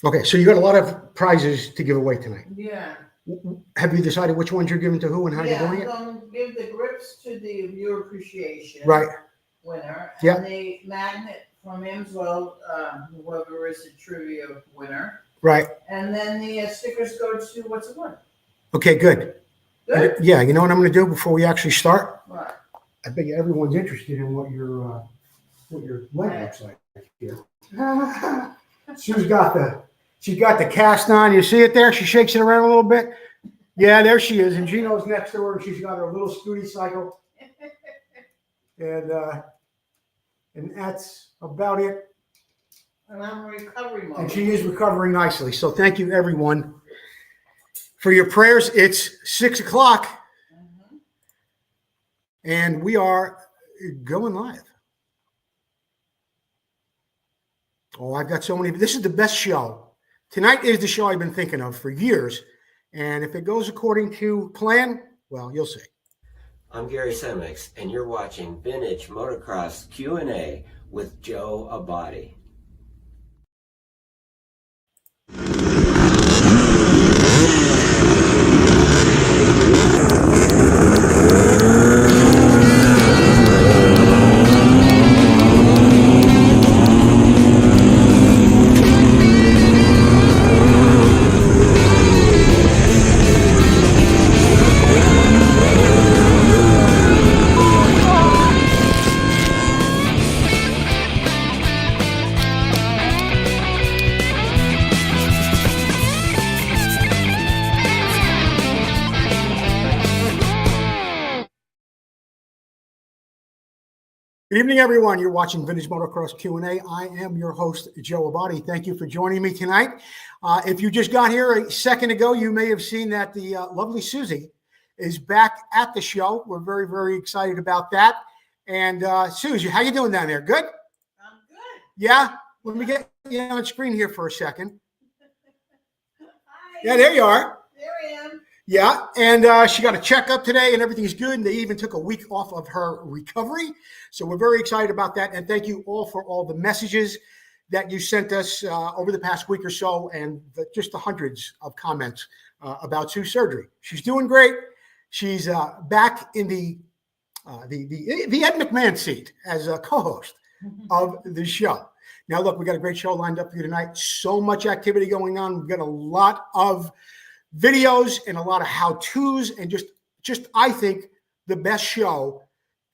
Okay, so you got a lot of prizes to give away tonight. Yeah. Have you decided which ones you're giving to who and how you're doing it? I'm going to give the grips to the viewer appreciation Right. winner. Yeah. And the magnet from Amswell, whoever is the trivia winner. Right. And then the stickers go to what's the one? Okay, good. Good? Yeah, you know what I'm going to do before we actually start? What? I bet you everyone's interested in what your leg looks like here. She's got the cast on. You see it there? She shakes it around a little bit. Yeah, there she is. And Gino's next to her, and she's got her little scooty cycle. And that's about it. And I'm in recovery mode. And she is recovering nicely. So thank you, everyone, for your prayers. It's 6 o'clock, and we are going live. Oh, I've got so many. This is the best show. Tonight is the show I've been thinking of for years. And if it goes according to plan, well, you'll see. I'm Gary Vmxq, and you're watching Vintage Motocross Q&A with Joe Abadi. Good evening, everyone. You're watching Vintage Motocross Q&A. I am your host, Joe Abadi. Thank you for joining me tonight. If you just got here a second ago, you may have seen that the lovely Susie is back at the show. We're very, very excited about that. And Susie, how you doing down there? Good? I'm good. Yeah? Let me get you on screen here for a second. Hi. Yeah, there you are. There I am. Yeah, and she got a checkup today, and everything's good. And they even took a week off of her recovery. So we're very excited about that. And thank you all for all the messages that you sent us over the past week or so, and just the hundreds of comments about Sue's surgery. She's doing great. She's back in the Ed McMahon seat as a co-host of the show. Now, look, we got a great show lined up for you tonight. So much activity going on. We've got a lot of videos and a lot of how-tos, and just I think the best show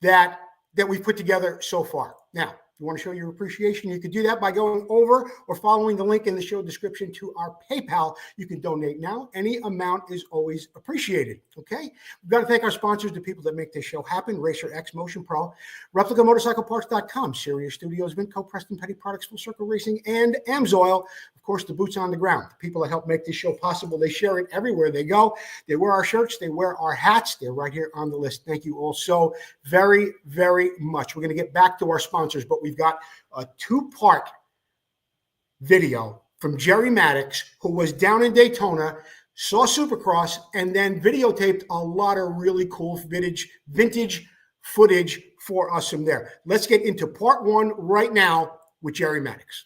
that we've put together so far. Now, if you want to show your appreciation, you could do that by going over or following the link in the show description to our PayPal. You can donate now. Any amount is always appreciated, okay? We've got to thank our sponsors, the people that make this show happen: Racer X, Motion Pro, ReplicaMotorcycleParts.com, Sirius Studios, Vinco, Preston Petty Products, Full Circle Racing, and Amsoil. Of course, the boots on the ground, the people that help make this show possible. They share it everywhere they go. They wear our shirts. They wear our hats. They're right here on the list. Thank you all so very, very much. We're going to get back to our sponsors, but we've got a two-part video from Jerry Maddox, who was down in Daytona, saw Supercross, and then videotaped a lot of really cool vintage footage for us from there. Let's get into part one right now with Jerry Maddox.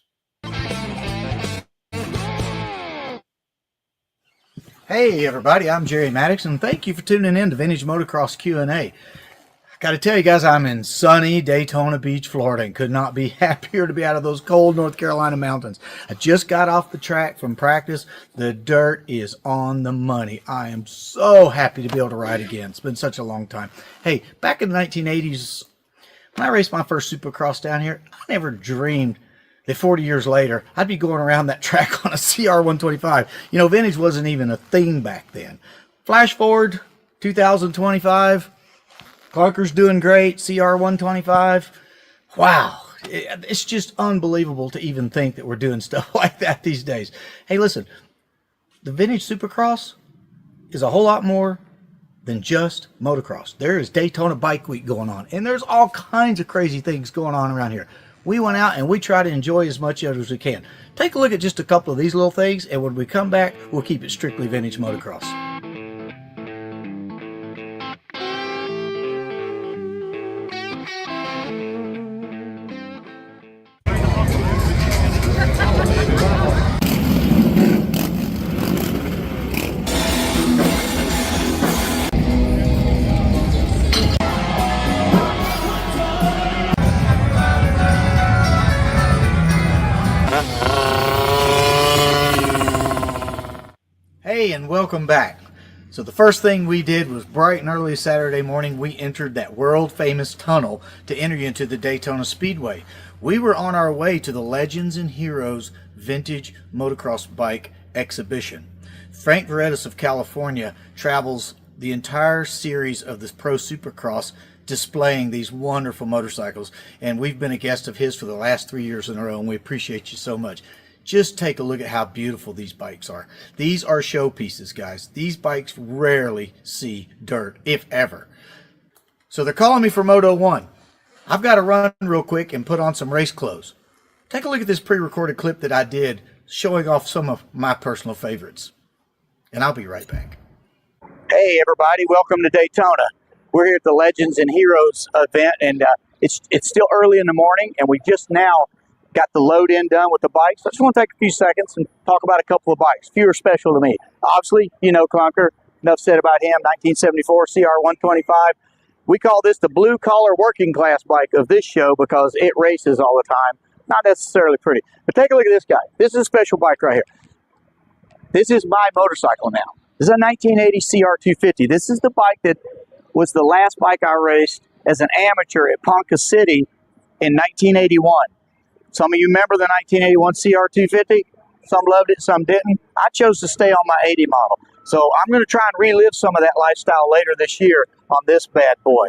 Hey everybody, I'm Jerry Maddox, and thank you for tuning in to Vintage Motocross Q&A. I got to tell you guys, I'm in sunny Daytona Beach, Florida, and could not be happier to be out of those cold North Carolina mountains. I just got off the track from practice. The dirt is on the money. I am so happy to be able to ride again. It's been such a long time. Hey, back in the 1980s, when I raced my first Supercross down here, I never dreamed that 40 years later, I'd be going around that track on a CR125. You know, vintage wasn't even a thing back then. Flash forward, 2025, Clarker's doing great, CR125. Wow, it's just unbelievable to even think that we're doing stuff like that these days. Hey, listen, the vintage Supercross is a whole lot more than just motocross. There is Daytona Bike Week going on, and there's all kinds of crazy things going on around here. We went out and we try to enjoy as much of it as we can. Take a look at just a couple of these little things, and when we come back, we'll keep it strictly vintage motocross. Hey, and welcome back. So the first thing we did was bright and early Saturday morning, we entered that world famous tunnel to enter into the Daytona Speedway. We were on our way to the Legends and Heroes Vintage Motocross Bike Exhibition. Frank Veredas of California travels the entire series of this Pro Supercross displaying these wonderful motorcycles, and we've been a guest of his for the last 3 years in a row, and we appreciate you so much. Just take a look at how beautiful these bikes are. These are showpieces, guys. These bikes rarely see dirt, if ever. So they're calling me for Moto 1. I've got to run real quick and put on some race clothes. Take a look at this pre-recorded clip that I did showing off some of my personal favorites. And I'll be right back. Hey everybody, welcome to Daytona. We're here at the Legends and Heroes event, and it's still early in the morning, and we just now got the load in done with the bikes. I just want to take a few seconds and talk about a couple of bikes. Few are special to me. Obviously, you know Clunker. Enough said about him. 1974 CR125. We call this the blue-collar working class bike of this show because it races all the time. Not necessarily pretty. But take a look at this guy. This is a special bike right here. This is my motorcycle now. This is a 1980 CR250. This is the bike that was the last bike I raced as an amateur at Ponca City in 1981. Some of you remember the 1981 CR250. Some loved it, some didn't. I chose to stay on my 80 model. So I'm going to try and relive some of that lifestyle later this year on this bad boy.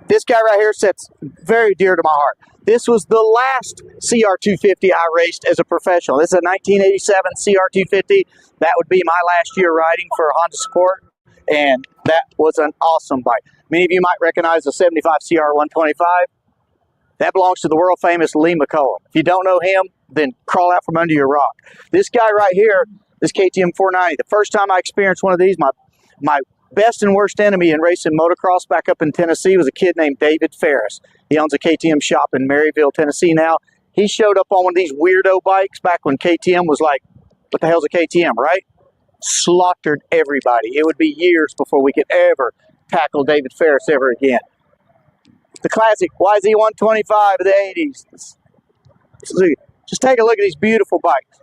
This guy right here sits very dear to my heart. This was the last CR250 I raced as a professional. This is a 1987 CR250. That would be my last year riding for Honda Sport, and that was an awesome bike. Many of you might recognize the 75 CR125. That belongs to the world famous Lee McCollum. If you don't know him, then crawl out from under your rock. This guy right here, this KTM 490, the first time I experienced one of these, my best and worst enemy in racing motocross back up in Tennessee was a kid named David Ferris. He owns a KTM shop in Maryville, Tennessee now. He showed up on one of these weirdo bikes back when KTM was like, what the hell's a KTM, right? Slaughtered everybody. It would be years before we could ever tackle David Ferris ever again. The classic YZ125 of the 80s. Just take a look at these beautiful bikes.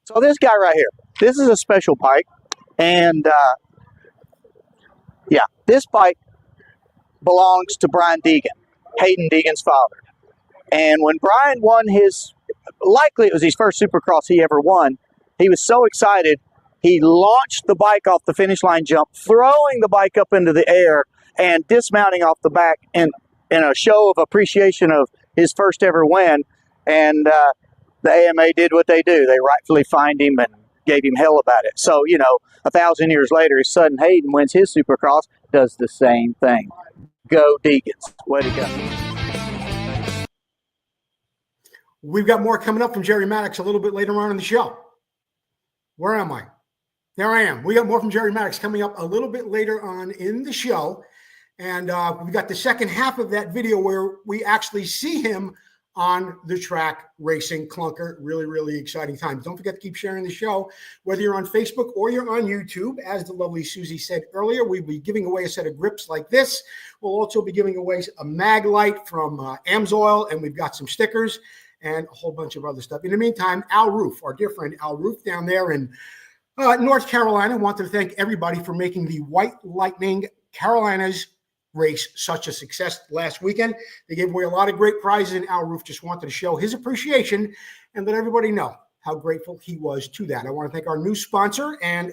So this guy right here, this is a special bike, and yeah, this bike belongs to Brian Deegan, Hayden Deegan's father. And when Brian won likely it was his first Supercross he ever won, he was so excited, he launched the bike off the finish line jump, throwing the bike up into the air and dismounting off the back in a show of appreciation of his first ever win. And the AMA did what they do. They rightfully fined him and gave him hell about it. So, 1,000 years later, his son Hayden wins his Supercross, does the same thing. Go Deegans. Way to go. We've got more coming up from Jerry Maddox a little bit later on in the show. Where am I? There I am. We got more from Jerry Maddox coming up a little bit later on in the show. And we got the second half of that video where we actually see him on the track racing clunker. Really, really exciting times. Don't forget to keep sharing the show, whether you're on Facebook or you're on YouTube. As the lovely Susie said earlier, we'll be giving away a set of grips like this. We'll also be giving away a mag light from Amsoil, and we've got some stickers and a whole bunch of other stuff. In the meantime, Al Roof, our dear friend Al Roof down there in North Carolina, wanted to thank everybody for making the White Lightning Carolinas race such a success last weekend. They gave away a lot of great prizes, and Al Roof just wanted to show his appreciation and let everybody know how grateful he was to that. I want to thank our new sponsor and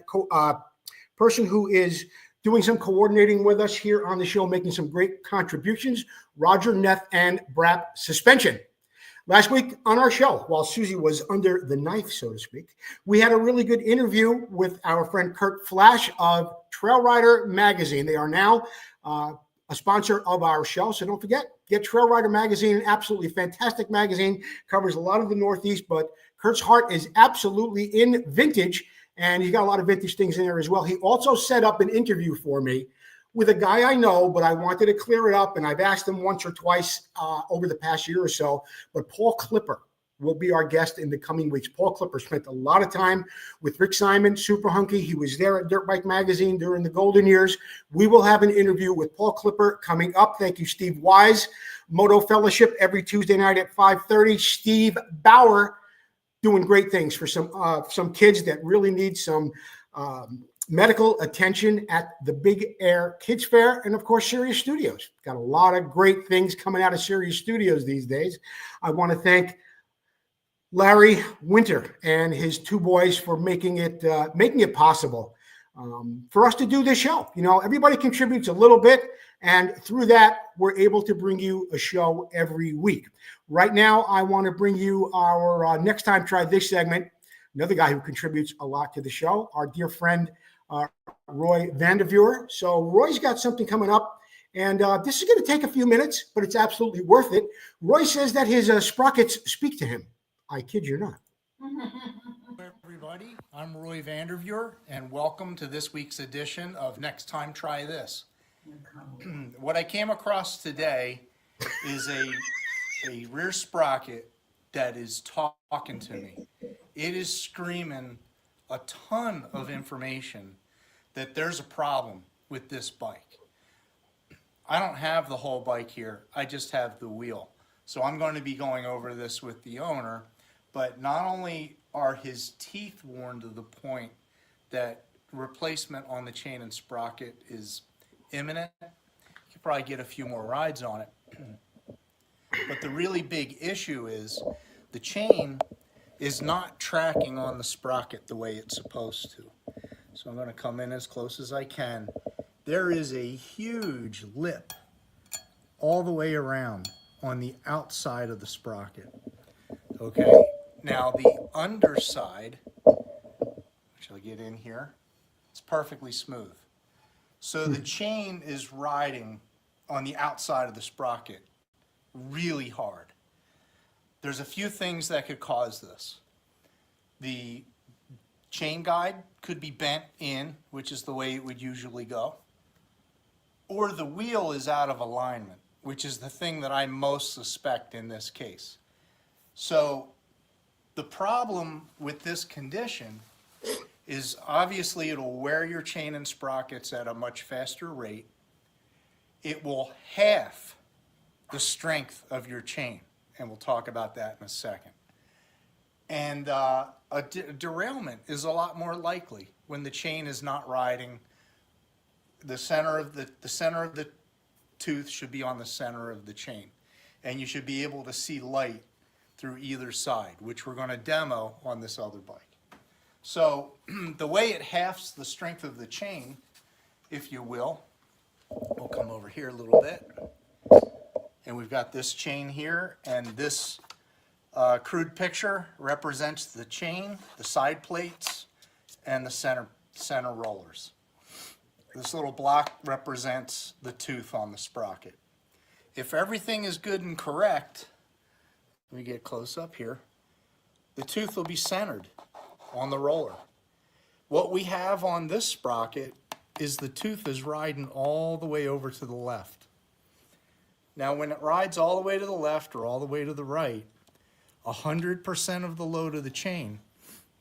person who is doing some coordinating with us here on the show, making some great contributions, Roger Neff and Brap Suspension. Last week on our show, while Susie was under the knife, so to speak, we had a really good interview with our friend Kurt Flash of Trail Rider Magazine. They are now a sponsor of our show, so don't forget, get Trail Rider Magazine, an absolutely fantastic magazine, covers a lot of the Northeast, but Kurt's heart is absolutely in vintage, and he's got a lot of vintage things in there as well. He also set up an interview for me with a guy I know, but I wanted to clear it up, and I've asked him once or twice over the past year or so, but Paul Clipper. will be our guest in the coming weeks. Paul Clipper spent a lot of time with Rick Simon, Super Hunky. He was there at Dirt Bike Magazine during the golden years. We will have an interview with Paul Clipper coming up. Thank you, Steve Wise. Moto Fellowship every Tuesday night at 5:30. Steve Bauer doing great things for some kids that really need some medical attention at the Big Air Kids Fair, and of course, Sirius Studios. Got a lot of great things coming out of Sirius Studios these days. I want to thank Larry Winter and his two boys for making it possible for us to do this show. You know, everybody contributes a little bit, and through that, we're able to bring you a show every week. Right now, I want to bring you our Next Time Try This segment. Another guy who contributes a lot to the show, our dear friend, Roy Vanderveer. So Roy's got something coming up, and this is going to take a few minutes, but it's absolutely worth it. Roy says that his sprockets speak to him. I kid you not. Hello, everybody. I'm Roy Vanderveer, and welcome to this week's edition of Next Time Try This. What I came across today is a rear sprocket that is talking to me. It is screaming a ton of information that there's a problem with this bike. I don't have the whole bike here. I just have the wheel. So I'm going to be going over this with the owner, but not only are his teeth worn to the point that replacement on the chain and sprocket is imminent, you could probably get a few more rides on it. But the really big issue is the chain is not tracking on the sprocket the way it's supposed to. So I'm going to come in as close as I can. There is a huge lip all the way around on the outside of the sprocket. Okay, now the underside, which I'll get in here, it's perfectly smooth. So the chain is riding on the outside of the sprocket really hard. There's a few things that could cause this. The chain guide could be bent in, which is the way it would usually go. Or the wheel is out of alignment, which is the thing that I most suspect in this case. So the problem with this condition is obviously it'll wear your chain and sprockets at a much faster rate. It will halve the strength of your chain, and we'll talk about that in a second. And a derailment is a lot more likely when the chain is not riding. The center of the tooth should be on the center of the chain, and you should be able to see light through either side, which we're going to demo on this other bike. So the way it halves the strength of the chain, if you will, we'll come over here a little bit. And we've got this chain here, and this crude picture represents the chain, the side plates, and the center rollers. This little block represents the tooth on the sprocket. If everything is good and correct, let me get close up here, the tooth will be centered on the roller. What we have on this sprocket is the tooth is riding all the way over to the left. Now, when it rides all the way to the left or all the way to the right, 100% of the load of the chain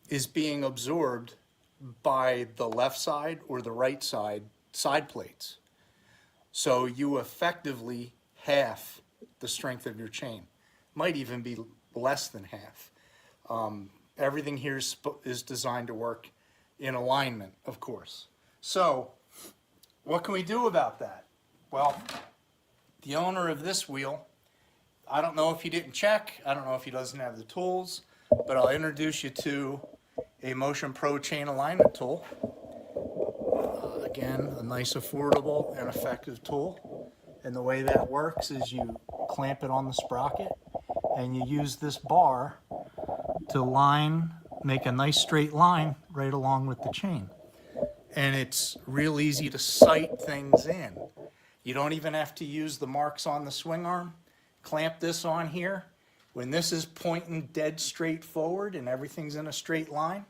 is being absorbed by the left side or the right side plates. So you effectively half the strength of your chain. Might even be less than half. Everything here is designed to work in alignment, of course. So what can we do about that? Well, the owner of this wheel, I don't know if he didn't check, I don't know if he doesn't have the tools, but I'll introduce you to a Motion Pro chain alignment tool. Again, a nice, affordable, and effective tool. And the way that works is you clamp it on the sprocket, and you use this bar to make a nice straight line right along with the chain. And it's real easy to sight things in. You don't even have to use the marks on the swing arm. Clamp this on here. When this is pointing dead straight forward and everything's in a straight line,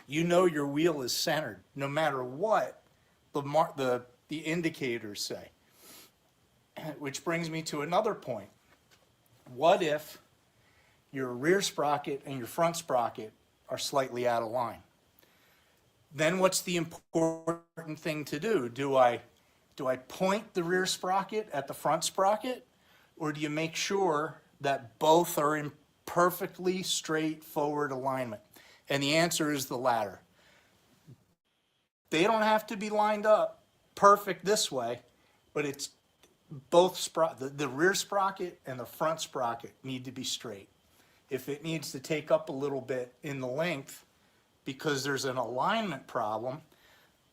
you know your wheel is centered, no matter what the indicators say. Which brings me to another point. What if your rear sprocket and your front sprocket are slightly out of line. Then what's the important thing to do? Do I point the rear sprocket at the front sprocket, or do you make sure that both are in perfectly straightforward alignment? And the answer is the latter. They don't have to be lined up perfect this way, but it's both the rear sprocket and the front sprocket need to be straight. If it needs to take up a little bit in the length because there's an alignment problem,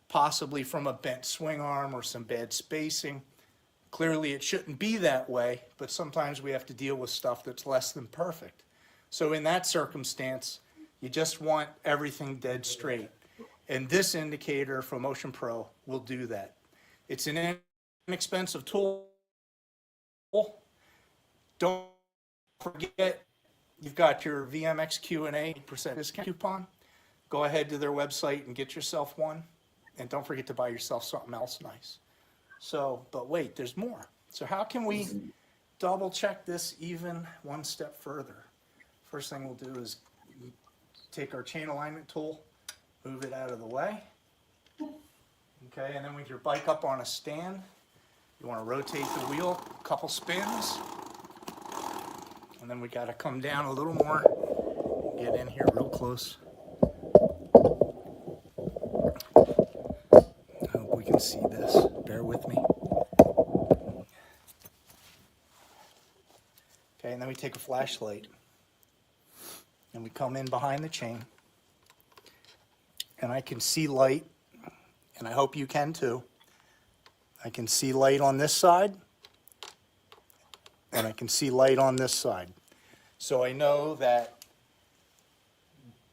possibly from a bent swing arm or some bad spacing, clearly it shouldn't be that way, but sometimes we have to deal with stuff that's less than perfect. So in that circumstance, you just want everything dead straight. And this indicator from Motion Pro will do that. It's an inexpensive tool. Don't forget, you've got your Vmxq&A % discount coupon. Go ahead to their website and get yourself one. And don't forget to buy yourself something else nice. So, but wait, there's more. So how can we double check this even one step further? First thing we'll do is take our chain alignment tool, move it out of the way. Okay, and then with your bike up on a stand, you want to rotate the wheel a couple spins. And then we got to come down a little more, get in here real close. I hope we can see this. Bear with me. Okay, and then we take a flashlight and we come in behind the chain. And I can see light, and I hope you can too. I can see light on this side, and I can see light on this side. So I know that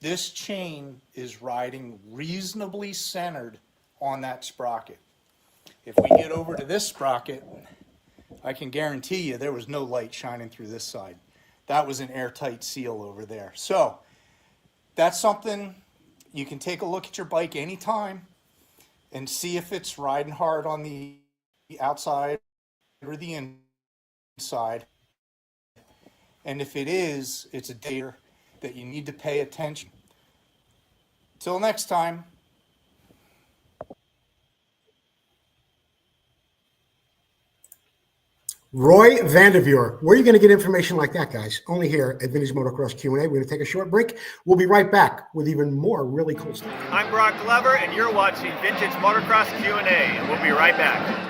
this chain is riding reasonably centered on that sprocket. If we get over to this sprocket, I can guarantee you there was no light shining through this side. That was an airtight seal over there. So that's something you can take a look at your bike anytime and see if it's riding hard on the outside or the inside. And if it is, it's a data that you need to pay attention. Till next time. Roy Vanderveer. Where are you going to get information like that, guys? Only here at Vintage Motocross Q&A. We're going to take a short break. We'll be right back with even more really cool stuff. I'm Brock Glover, and you're watching Vintage Motocross Q&A, and we'll be right back.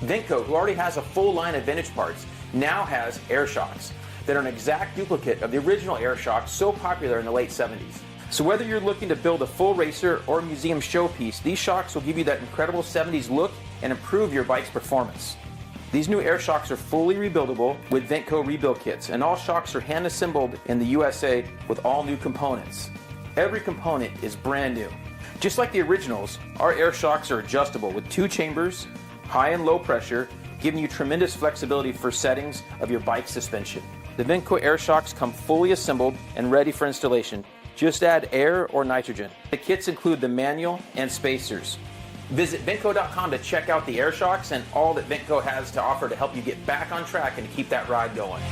Vmxq, who already has a full line of vintage parts, now has air shocks that are an exact duplicate of the original air shocks so popular in the late 70s. So whether you're looking to build a full racer or museum showpiece, these shocks will give you that incredible 70s look and improve your bike's performance. These new air shocks are fully rebuildable with Vmxq rebuild kits, and all shocks are hand assembled in the USA with all new components. Every component is brand new. Just like the originals, our air shocks are adjustable with 2 chambers, high and low pressure, giving you tremendous flexibility for settings of your bike suspension. The Vmxq air shocks come fully assembled and ready for installation. Just add air or nitrogen. The kits include the manual and spacers. Visit Vmxq.com to check out the air shocks and all that Vmxq has to offer to help you get back on track and to keep that ride going.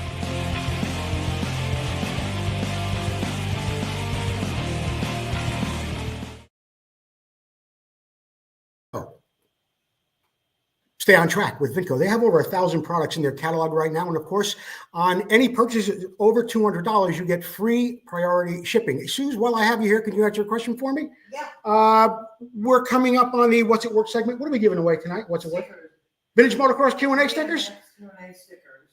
Stay on track with Vmxq. They have over 1,000 products in their catalog right now. And of course, on any purchase over $200, you get free priority shipping. Suze, while I have you here, can you answer a question for me? Yeah. We're coming up on the What's It Worth segment. What are we giving away tonight? What's it worth? Stickers. Vintage Motocross Q&A stickers? Q&A stickers.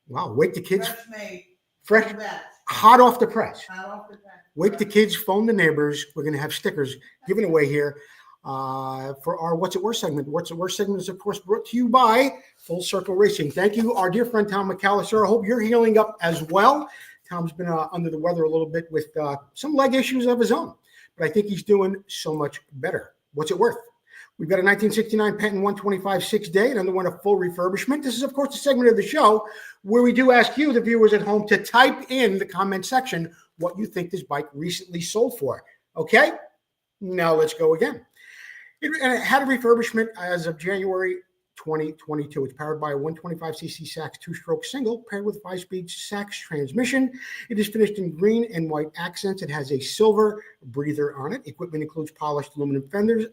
Wow, wait the kids. Fresh made. Fresh, From batch. hot off the press. Hot off the press. Wake the kids, phone the neighbors. We're going to have stickers given away here for our What's It Worth segment. What's It Worth segment is, of course, brought to you by Full Circle Racing. Thank you, our dear friend Tom McAllister. I hope you're healing up as well. Tom's been under the weather a little bit with some leg issues of his own, but I think he's doing so much better. What's it worth? We've got a 1969 Penton 125 6-day and underwent a full refurbishment. This is, of course, the segment of the show where we do ask you, the viewers at home, to type in the comment section what you think this bike recently sold for. Okay? Now let's go again. It had a refurbishment as of January 2022. It's powered by a 125cc Sachs 2-stroke single paired with a 5-speed Sachs transmission. It is finished in green and white accents. It has a silver breather on it. Equipment includes polished aluminum fenders,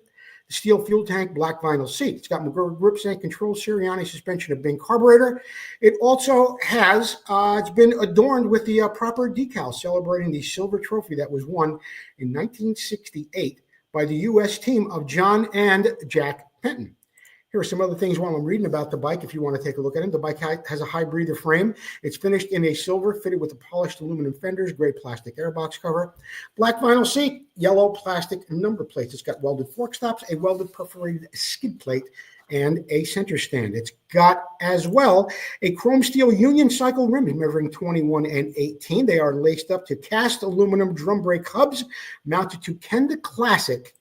steel fuel tank, black vinyl seat. It's got McGregor grips and control, Sirianni suspension of Bing carburetor. It also has, it's been adorned with the proper decals celebrating the silver trophy that was won in 1968 by the U.S. team of John and Jack Penton. Here are some other things while I'm reading about the bike if you want to take a look at it. The bike has a high breather frame. It's finished in a silver, fitted with the polished aluminum fenders, gray plastic airbox cover, black vinyl seat, yellow plastic number plates. It's got welded fork stops, a welded perforated skid plate, and a center stand. It's got as well a chrome steel Union Cycle rim measuring 21 and 18. They are laced up to cast aluminum drum brake hubs mounted to Kenda Classic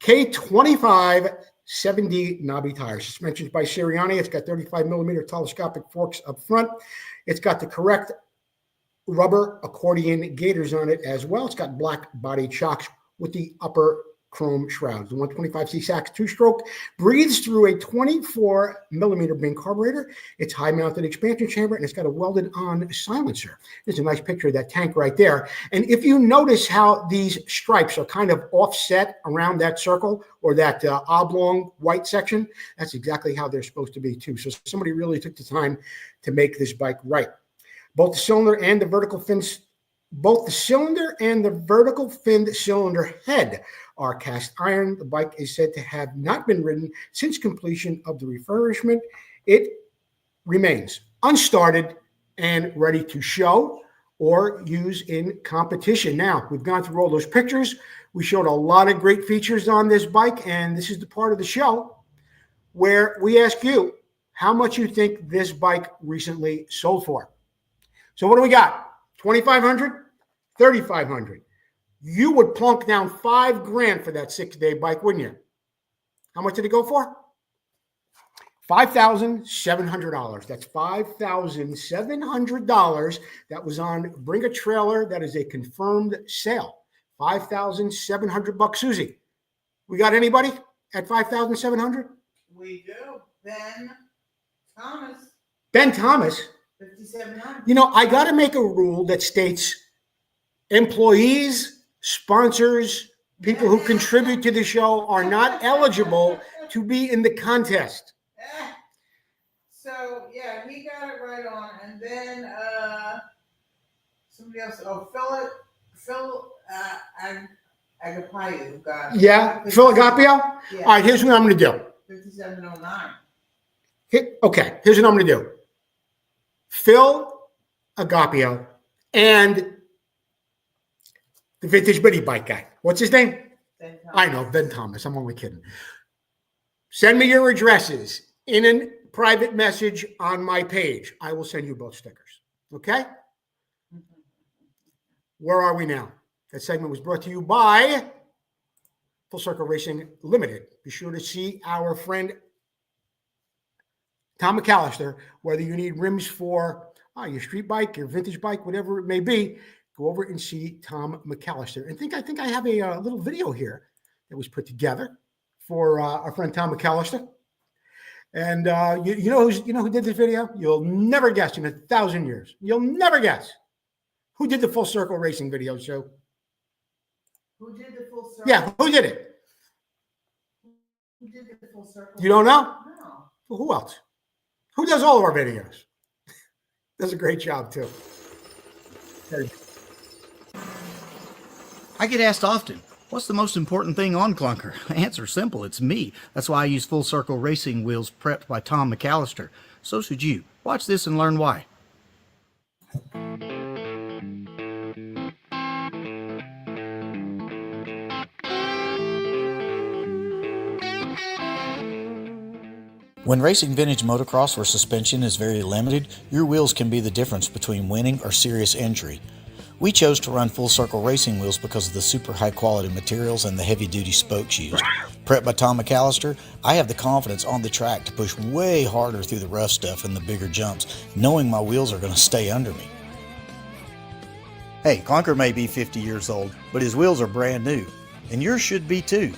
K25 7D knobby tires. Suspensions by Sirianni. It's got 35 millimeter telescopic forks up front. It's got the correct rubber accordion gaiters on it as well. It's got black body chocks with the upper chrome shrouds. The 125C Sachs 2-stroke breathes through a 24 millimeter Bing carburetor. It's high mounted expansion chamber, and it's got a welded on silencer. There's a nice picture of that tank right there. And if you notice how these stripes are kind of offset around that circle or that oblong white section, that's exactly how they're supposed to be too. So somebody really took the time to make this bike right. Both the cylinder and the vertical fins, both the cylinder and the vertical finned cylinder head are cast iron. The bike is said to have not been ridden since completion of the refurbishment. It remains unstarted and ready to show or use in competition. Now, we've gone through all those pictures. We showed a lot of great features on this bike, and this is the part of the show where we ask you how much you think this bike recently sold for. So what do we got? 2,500, 3,500. You would plunk down $5,000 for that 6-day bike, wouldn't you? How much did it go for? $5,700. That's $5,700. That was on Bring a Trailer. That is a confirmed sale. $5,700, Susie. We got anybody at $5,700? We do. Ben Thomas. Ben Thomas. 5,700. You know, I got to make a rule that states employees, sponsors, people who contribute to the show are not eligible to be in the contest. So yeah, he got it right on, and then somebody else. Oh, Phil Agapayu got it. Yeah, Phil Agapio? Yeah. All right, here's what I'm going to do. 5,709. Okay, here's what I'm going to do. Phil Agapio and the vintage bitty bike guy. What's his name? Ben Thomas. I know, Ben Thomas. I'm only kidding. Send me your addresses in a private message on my page. I will send you both stickers. Okay? Where are we now? That segment was brought to you by Full Circle Racing Limited. Be sure to see our friend Tom McAllister, whether you need rims for your street bike, your vintage bike, whatever it may be. Go over and see Tom McAllister. And I think I have a little video here that was put together for our friend Tom McAllister. And you know who did this video? You'll never guess in 1,000 years. You'll never guess who did the Full Circle Racing video show. Who did the full circle? Yeah, who did it? Who did the full circle? You don't know? No. Well, who else? Who does all of our videos? Does a great job too. I get asked often, what's the most important thing on Clunker? Answer simple, it's me. That's why I use Full Circle Racing wheels prepped by Tom McAllister. So should you. Watch this and learn why. When racing vintage motocross where suspension is very limited, your wheels can be the difference between winning or serious injury. We chose to run Full Circle racing wheels because of the super high quality materials and the heavy duty spokes used. Prepped by Tom McAllister, I have the confidence on the track to push way harder through the rough stuff and the bigger jumps, knowing my wheels are going to stay under me. Hey, Clunker may be 50 years old, but his wheels are brand new, and yours should be too.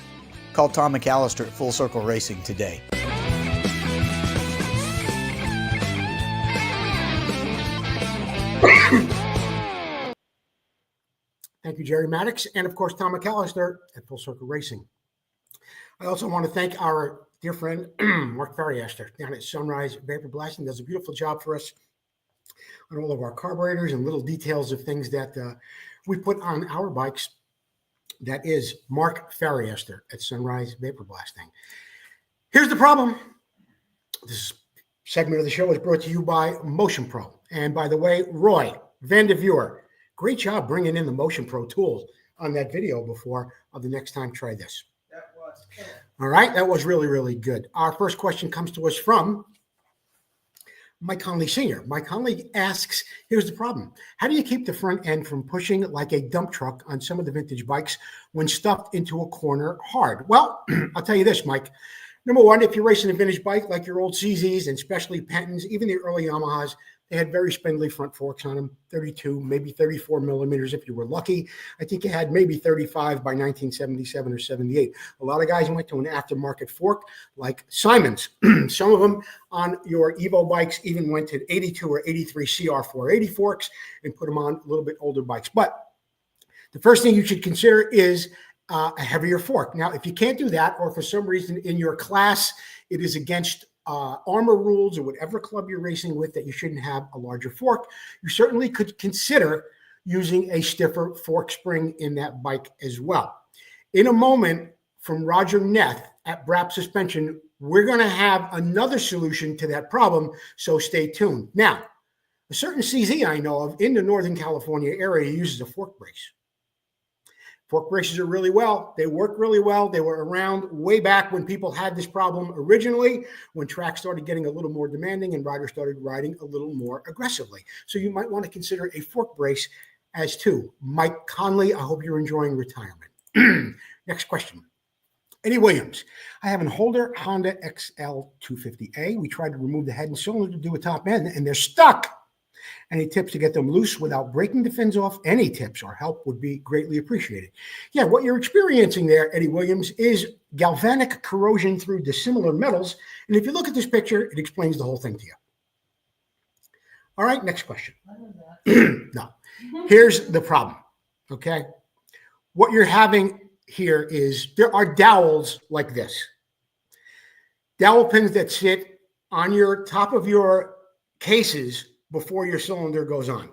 Call Tom McAllister at Full Circle Racing today. Thank you, Jerry Maddox, and of course, Tom McAllister at Full Circle Racing. I also want to thank our dear friend, Mark Ferriester, down at Sunrise Vapor Blasting. Does a beautiful job for us on all of our carburetors and little details of things that we put on our bikes. That is Mark Ferriester at Sunrise Vapor Blasting. Here's the problem. This segment of the show is brought to you by Motion Pro. And by the way, Roy Vandeveur, great job bringing in the Motion Pro tools on that video before. The next time, try this. That was cool. All right, that was really, really good. Our first question comes to us from Mike Conley Sr. Mike Conley asks, here's the problem. How do you keep the front end from pushing like a dump truck on some of the vintage bikes when stuffed into a corner hard? Well, I'll tell you this, Mike. Number one, if you're racing a vintage bike like your old CZs and especially Pentons, even the early Yamahas, they had very spindly front forks on them, 32, maybe 34 millimeters if you were lucky. I think it had maybe 35 by 1977 or 78. A lot of guys went to an aftermarket fork like Simon's. Some of them on your Evo bikes even went to 82 or 83 CR480 forks and put them on a little bit older bikes. But the first thing you should consider is a heavier fork. Now, if you can't do that, or for some reason in your class it is against armor rules or whatever club you're racing with that you shouldn't have a larger fork, you certainly could consider using a stiffer fork spring in that bike as well. In a moment, from Roger Neth at Brap Suspension, we're going to have another solution to that problem, so stay tuned. Now, a certain CZ I know of in the Northern California area uses a fork brace. Fork braces are really well. They work really well. They were around way back when people had this problem originally, when tracks started getting a little more demanding and riders started riding a little more aggressively. So you might want to consider a fork brace as too. Mike Conley, I hope you're enjoying retirement. Next question. Eddie Williams. I have an older Honda XL 250A. We tried to remove the head and cylinder to do a top end, and they're stuck. Any tips to get them loose without breaking the fins off? Any tips or help would be greatly appreciated. Yeah, what you're experiencing there, Eddie Williams, is galvanic corrosion through dissimilar metals. And if you look at this picture, it explains the whole thing to you. All right, next question. No, here's the problem, okay? What you're having here is there are dowels like this. Dowel pins that sit on your top of your cases before your cylinder goes on.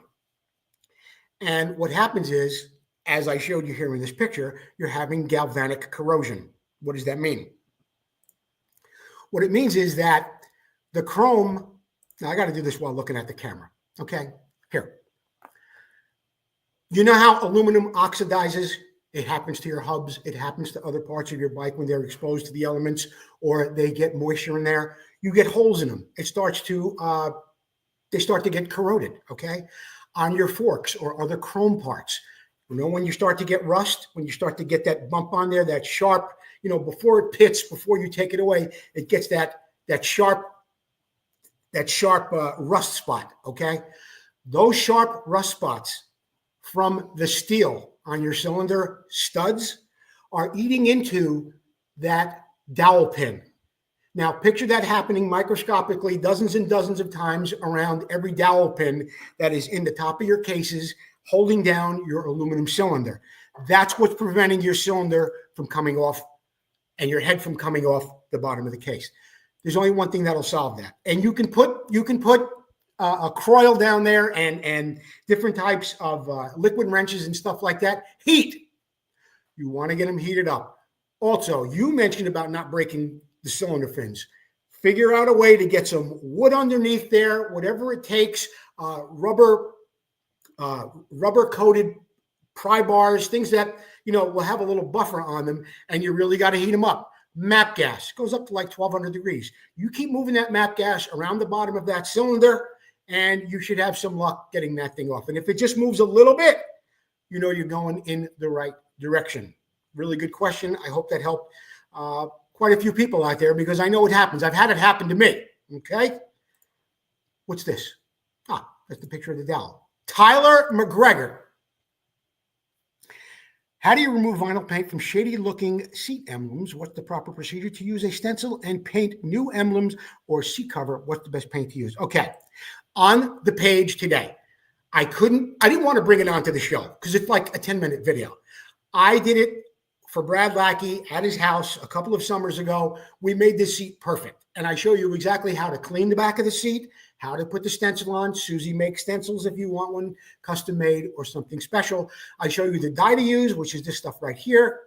And what happens is, as I showed you here in this picture, you're having galvanic corrosion. What does that mean? What it means is that the chrome, now I got to do this while looking at the camera, okay? Here. You know how aluminum oxidizes? It happens to your hubs. It happens to other parts of your bike when they're exposed to the elements or they get moisture in there. You get holes in them. It starts to they start to get corroded, okay? On your forks or other chrome parts. You know, when you start to get rust, when you start to get that bump on there, that sharp, you know, before it pits, before you take it away, it gets that sharp rust spot, okay? Those sharp rust spots from the steel on your cylinder studs are eating into that dowel pin. Now, picture that happening microscopically dozens and dozens of times around every dowel pin that is in the top of your cases, holding down your aluminum cylinder. That's what's preventing your cylinder from coming off and your head from coming off the bottom of the case. There's only one thing that'll solve that. And you can put a croil down there and different types of liquid wrenches and stuff like that. Heat. You want to get them heated up. Also, you mentioned about not breaking the cylinder fins. Figure out a way to get some wood underneath there, whatever it takes, rubber coated pry bars, things that, you know, will have a little buffer on them, and you really got to heat them up. MAP gas goes up to like 1200 degrees. You keep moving that MAP gas around the bottom of that cylinder, and you should have some luck getting that thing off. And if it just moves a little bit, you know you're going in the right direction. Really good question. I hope that helped quite a few people out there, because I know it happens. I've had it happen to me. Okay. What's this? That's the picture of the dowel. Tyler McGregor. How do you remove vinyl paint from shady looking seat emblems? What's the proper procedure to use a stencil and paint new emblems or seat cover? What's the best paint to use? Okay. On the page today, I didn't want to bring it onto the show because it's like a 10-minute video. I did it for Brad Lackey at his house a couple of summers ago. We made this seat perfect. And I show you exactly how to clean the back of the seat, how to put the stencil on. Susie makes stencils if you want one custom made or something special. I show you the dye to use, which is this stuff right here.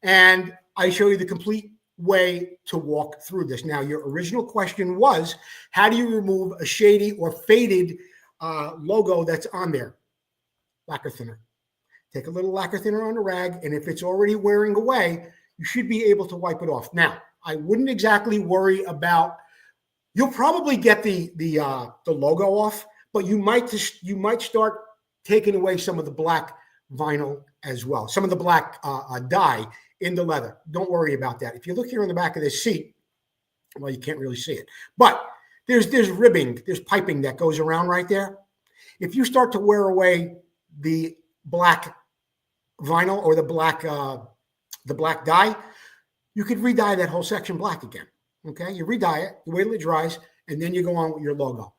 And I show you the complete way to walk through this. Now, your original question was, how do you remove a shady or faded logo that's on there? Lacquer thinner. Take a little lacquer thinner on a rag, and if it's already wearing away, you should be able to wipe it off. Now, I wouldn't exactly worry about, you'll probably get the logo off, but you might start taking away some of the black vinyl as well, some of the black dye in the leather. Don't worry about that. If you look here on the back of this seat, well, you can't really see it, but there's ribbing, there's piping that goes around right there. If you start to wear away the black vinyl or the black dye, you could re-dye that whole section black again. Okay, you re-dye it, you wait till it dries, and then you go on with your logo.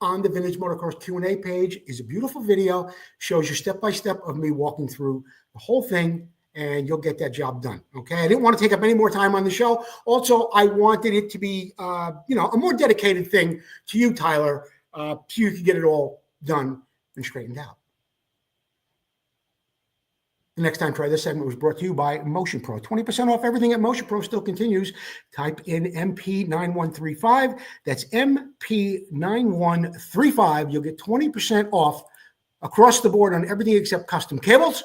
On the Vintage Motocross Q&A page is a beautiful video, shows you step-by-step of me walking through the whole thing, and you'll get that job done. Okay, I didn't want to take up any more time on the show. Also, I wanted it to be, a more dedicated thing to you, Tyler, so you could get it all done and straightened out. The next time, try this segment was brought to you by Motion Pro. 20% off everything at Motion Pro still continues. Type in MP9135. That's MP9135. You'll get 20% off across the board on everything except custom cables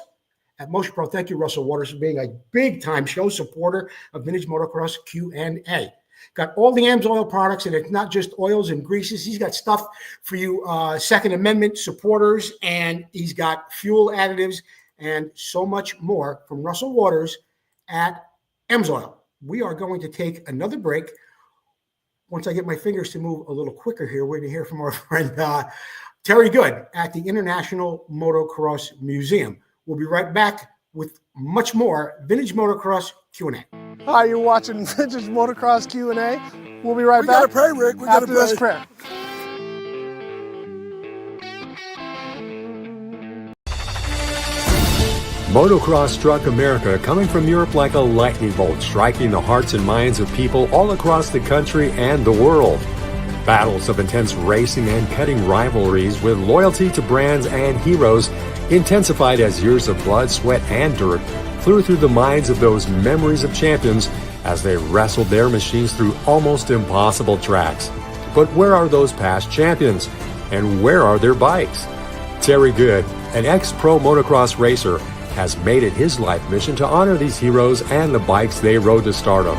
at Motion Pro. Thank you, Russell Waters, for being a big-time show supporter of Vintage Motocross Q&A. Got all the AMSOIL products, and it's not just oils and greases. He's got stuff for you Second Amendment supporters, and he's got fuel additives and so much more from Russell Waters at AMSOIL. We are going to take another break. Once I get my fingers to move a little quicker here, we're going to hear from our friend Terry Good at the International Motocross Museum. We'll be right back with much more Vintage Motocross Q&A. Hi, you're watching Vintage Motocross Q&A. We'll be right back. We gotta pray, Rick. We gotta after this pray. prayer. Motocross struck America, coming from Europe like a lightning bolt, striking the hearts and minds of people all across the country and the world. Battles of intense racing and cutting rivalries with loyalty to brands and heroes intensified as years of blood, sweat, and dirt flew through the minds of those memories of champions as they wrestled their machines through almost impossible tracks. But where are those past champions? And where are their bikes? Terry Good, an ex-pro motocross racer, has made it his life mission to honor these heroes and the bikes they rode to stardom.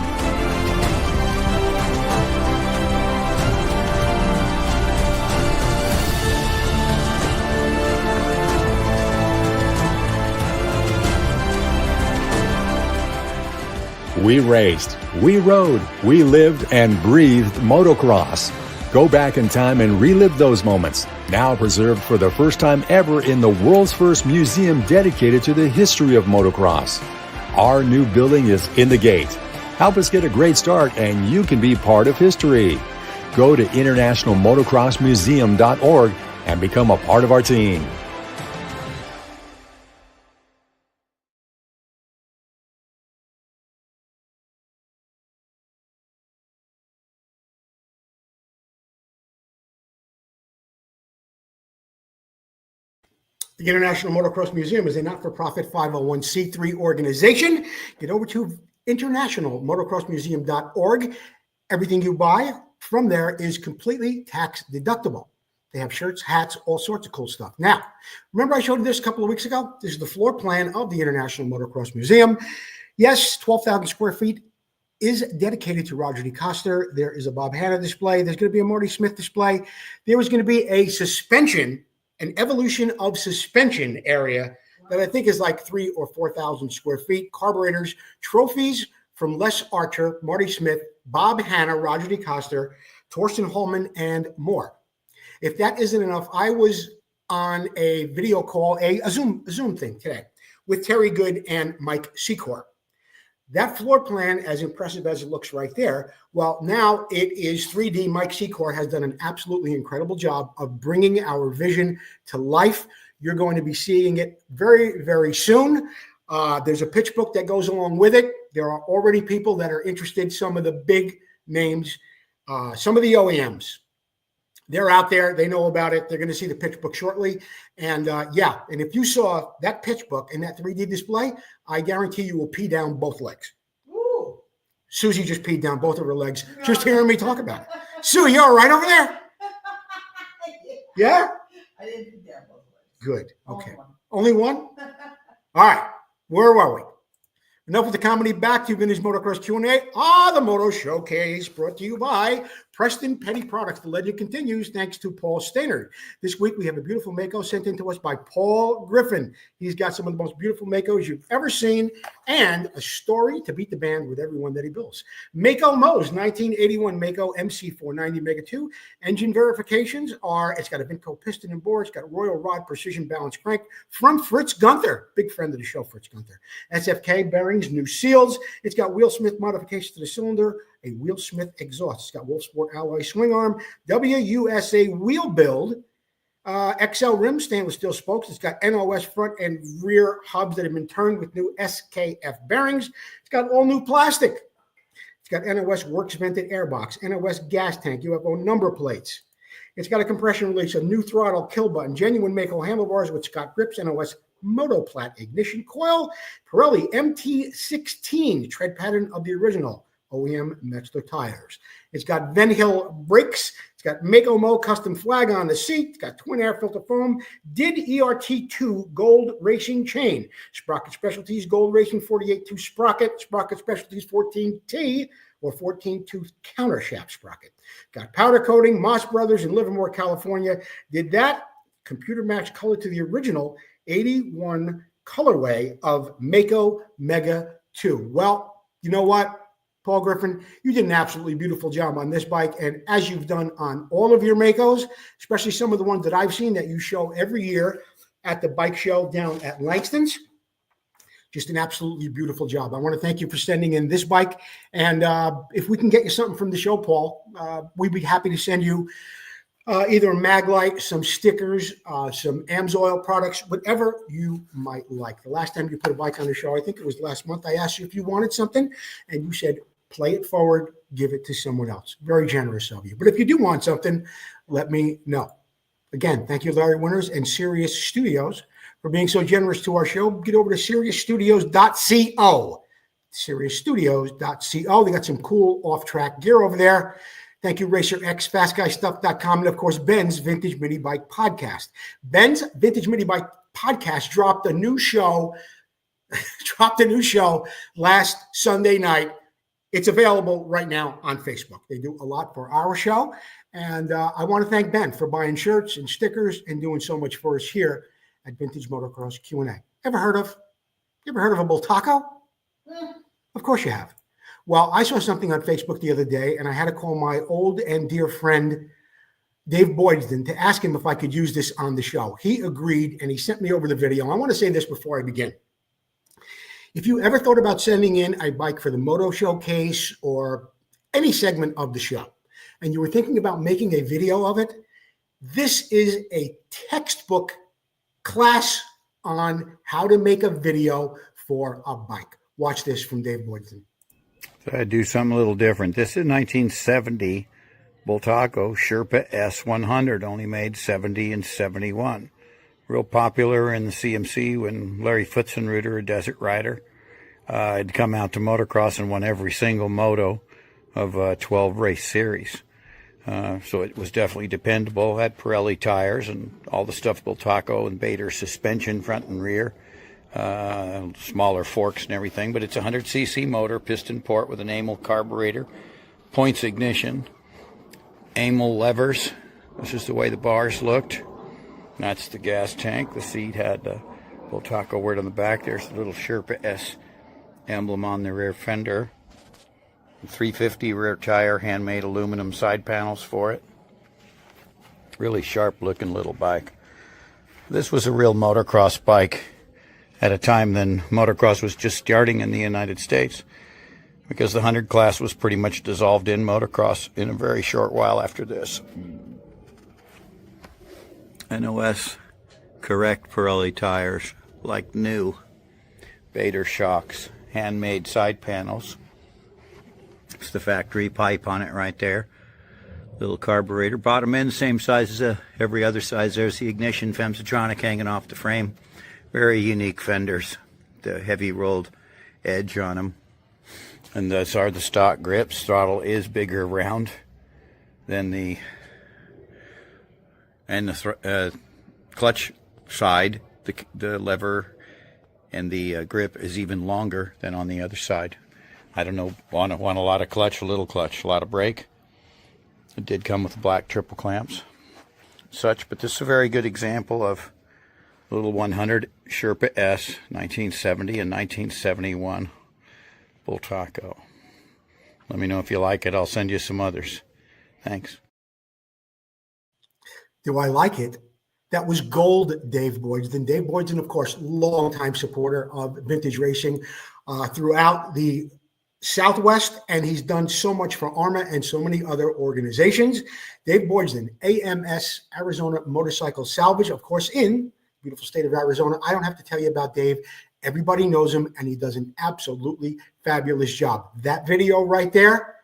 We raced, we rode, we lived and breathed motocross. Go back in time and relive those moments, now preserved for the first time ever in the world's first museum dedicated to the history of motocross. Our new building is in the gate. Help us get a great start and you can be part of history. Go to internationalmotocrossmuseum.org and become a part of our team. The International Motocross Museum is a not-for-profit 501c3 organization. Get over to internationalmotocrossmuseum.org. Everything you buy from there is completely tax deductible. They have shirts, hats, all sorts of cool stuff. Now, remember I showed you this a couple of weeks ago? This is the floor plan of the International Motocross Museum. Yes, 12,000 square feet is dedicated to Roger DeCoster. There is a Bob Hanna display. There's going to be a Marty Smith display. There is going to be a suspension, an evolution of suspension area that I think is like 3,000 or 4,000 square feet. Carburetors, trophies from Les Archer, Marty Smith, Bob Hanna, Roger DeCoster, Torsten Holman, and more. If that isn't enough, I was on a video call, a Zoom thing today with Terry Good and Mike Secor. That floor plan, as impressive as it looks right there, well, now it is 3D. Mike Secor has done an absolutely incredible job of bringing our vision to life. You're going to be seeing it very, very soon. There's a pitch book that goes along with it. There are already people that are interested, some of the big names, some of the OEMs. They're out there. They know about it. They're going to see the pitch book shortly. And and if you saw that pitch book and that 3D display, I guarantee you will pee down both legs. Ooh. Susie just peed down both of her legs just hearing me talk about it. Sue, you all right over there? Yeah? I didn't pee down both legs. Good. Okay. Only one. Only one? All right. Where were we? Enough with the comedy. Back to Vintage Motocross Q&A. The Moto Showcase brought to you by Preston Petty Products. The legend continues thanks to Paul Stainerd. This week we have a beautiful Mako sent in to us by Paul Griffin. He's got some of the most beautiful Makos you've ever seen and a story to beat the band with everyone that he builds. Mako Mo's 1981 Mako MC490 Mega 2. Engine verifications are, it's got a Vinco piston and bore. It's got Royal Rod precision balance crank from Fritz Gunther. Big friend of the show, Fritz Gunther. SFK bearings, new seals. It's got Wheel Smith modifications to the cylinder, a Wheel Smith exhaust. It's got Wolf Sport alloy swing arm, WUSA wheel build, XL rim, stainless steel spokes. It's got NOS front and rear hubs that have been turned with new SKF bearings. It's got all new plastic. It's got NOS works vented airbox, NOS gas tank, UFO number plates. It's got a compression release, a new throttle kill button, genuine Mako handlebars with Scott grips, NOS Moto Plat ignition coil, Pirelli MT16 tread pattern of the original OEM Metzler tires. It's got Van Hill brakes. It's got Mako Mo custom flag on the seat. It's got twin air filter foam. Did ERT2 gold racing chain. Sprocket Specialties gold racing 48-2 sprocket. Sprocket Specialties 14T or 14-tooth counter shaft sprocket. Got powder coating. Moss Brothers in Livermore, California did that. Computer match color to the original 81 colorway of Mako Mega 2. Well, you know what? Paul Griffin, you did an absolutely beautiful job on this bike. And as you've done on all of your Makos, especially some of the ones that I've seen that you show every year at the bike show down at Langston's, just an absolutely beautiful job. I want to thank you for sending in this bike. And if we can get you something from the show, Paul, we'd be happy to send you either a Maglite, some stickers, some AMSOIL products, whatever you might like. The last time you put a bike on the show, I think it was last month, I asked you if you wanted something, and you said, play it forward, give it to someone else. Very generous of you. But if you do want something, let me know. Again, thank you, Larry Winters and Sirius Studios, for being so generous to our show. Get over to SiriusStudios.co. SiriusStudios.co. They got some cool off-track gear over there. Thank you, RacerX, FastGuyStuff.com, and of course, Ben's Vintage Mini Bike Podcast. Ben's Vintage Mini Bike Podcast dropped a new show last Sunday night. It's available right now on Facebook. They do a lot for our show, and I want to thank Ben for buying shirts and stickers and doing so much for us here at Vintage Motocross Q&A. You ever heard of a bull taco? Of course you have. Well, I saw something on Facebook the other day, and I had to call my old and dear friend, Dave Boydston, to ask him if I could use this on the show. He agreed, and he sent me over the video. I want to say this before I begin. If you ever thought about sending in a bike for the Moto Showcase or any segment of the show, and you were thinking about making a video of it, this is a textbook class on how to make a video for a bike. Watch this from Dave Boydston. So I do something a little different. This is 1970 Bultaco Sherpa S100, only made 70 and 71. Real popular in the CMC when Larry Futzenreuter, a desert rider, had come out to motocross and won every single moto of a 12 race series. So it was definitely dependable. Had Pirelli tires and all the stuff Bultaco and Bader suspension front and rear. Smaller forks and everything, but it's a 100cc motor, piston port with an Amel carburetor, points ignition, Amel levers. This is the way the bars looked. That's the gas tank. The seat had Bultaco Word on the back. There's the little Sherpa S emblem on the rear fender. 350 rear tire, handmade aluminum side panels for it. Really sharp looking little bike. This was a real motocross bike at a time then motocross was just starting in the United States, because the 100 class was pretty much dissolved in motocross in a very short while after this. NOS correct Pirelli tires, like new. Bader shocks, handmade side panels. It's the factory pipe on it right there. Little carburetor. Bottom end, same size as every other size. There's the ignition Femsitronic hanging off the frame. Very unique fenders. The heavy rolled edge on them. And those are the stock grips. Throttle is bigger round than the clutch side. The lever and the grip is even longer than on the other side. I don't know, want a lot of clutch, a little clutch, a lot of brake. It did come with black triple clamps, such, but this is a very good example of a little 100 Sherpa S, 1970 and 1971 Bultaco. Let me know if you like it. I'll send you some others. Thanks. Do I like it? That was gold, Dave Boydston. Dave Boydston, of course, longtime supporter of vintage racing throughout the Southwest, and he's done so much for ARMA and so many other organizations. Dave Boydston, AMS, Arizona Motorcycle Salvage, of course, in beautiful state of Arizona. I don't have to tell you about Dave. Everybody knows him, and he does an absolutely fabulous job. That video right there,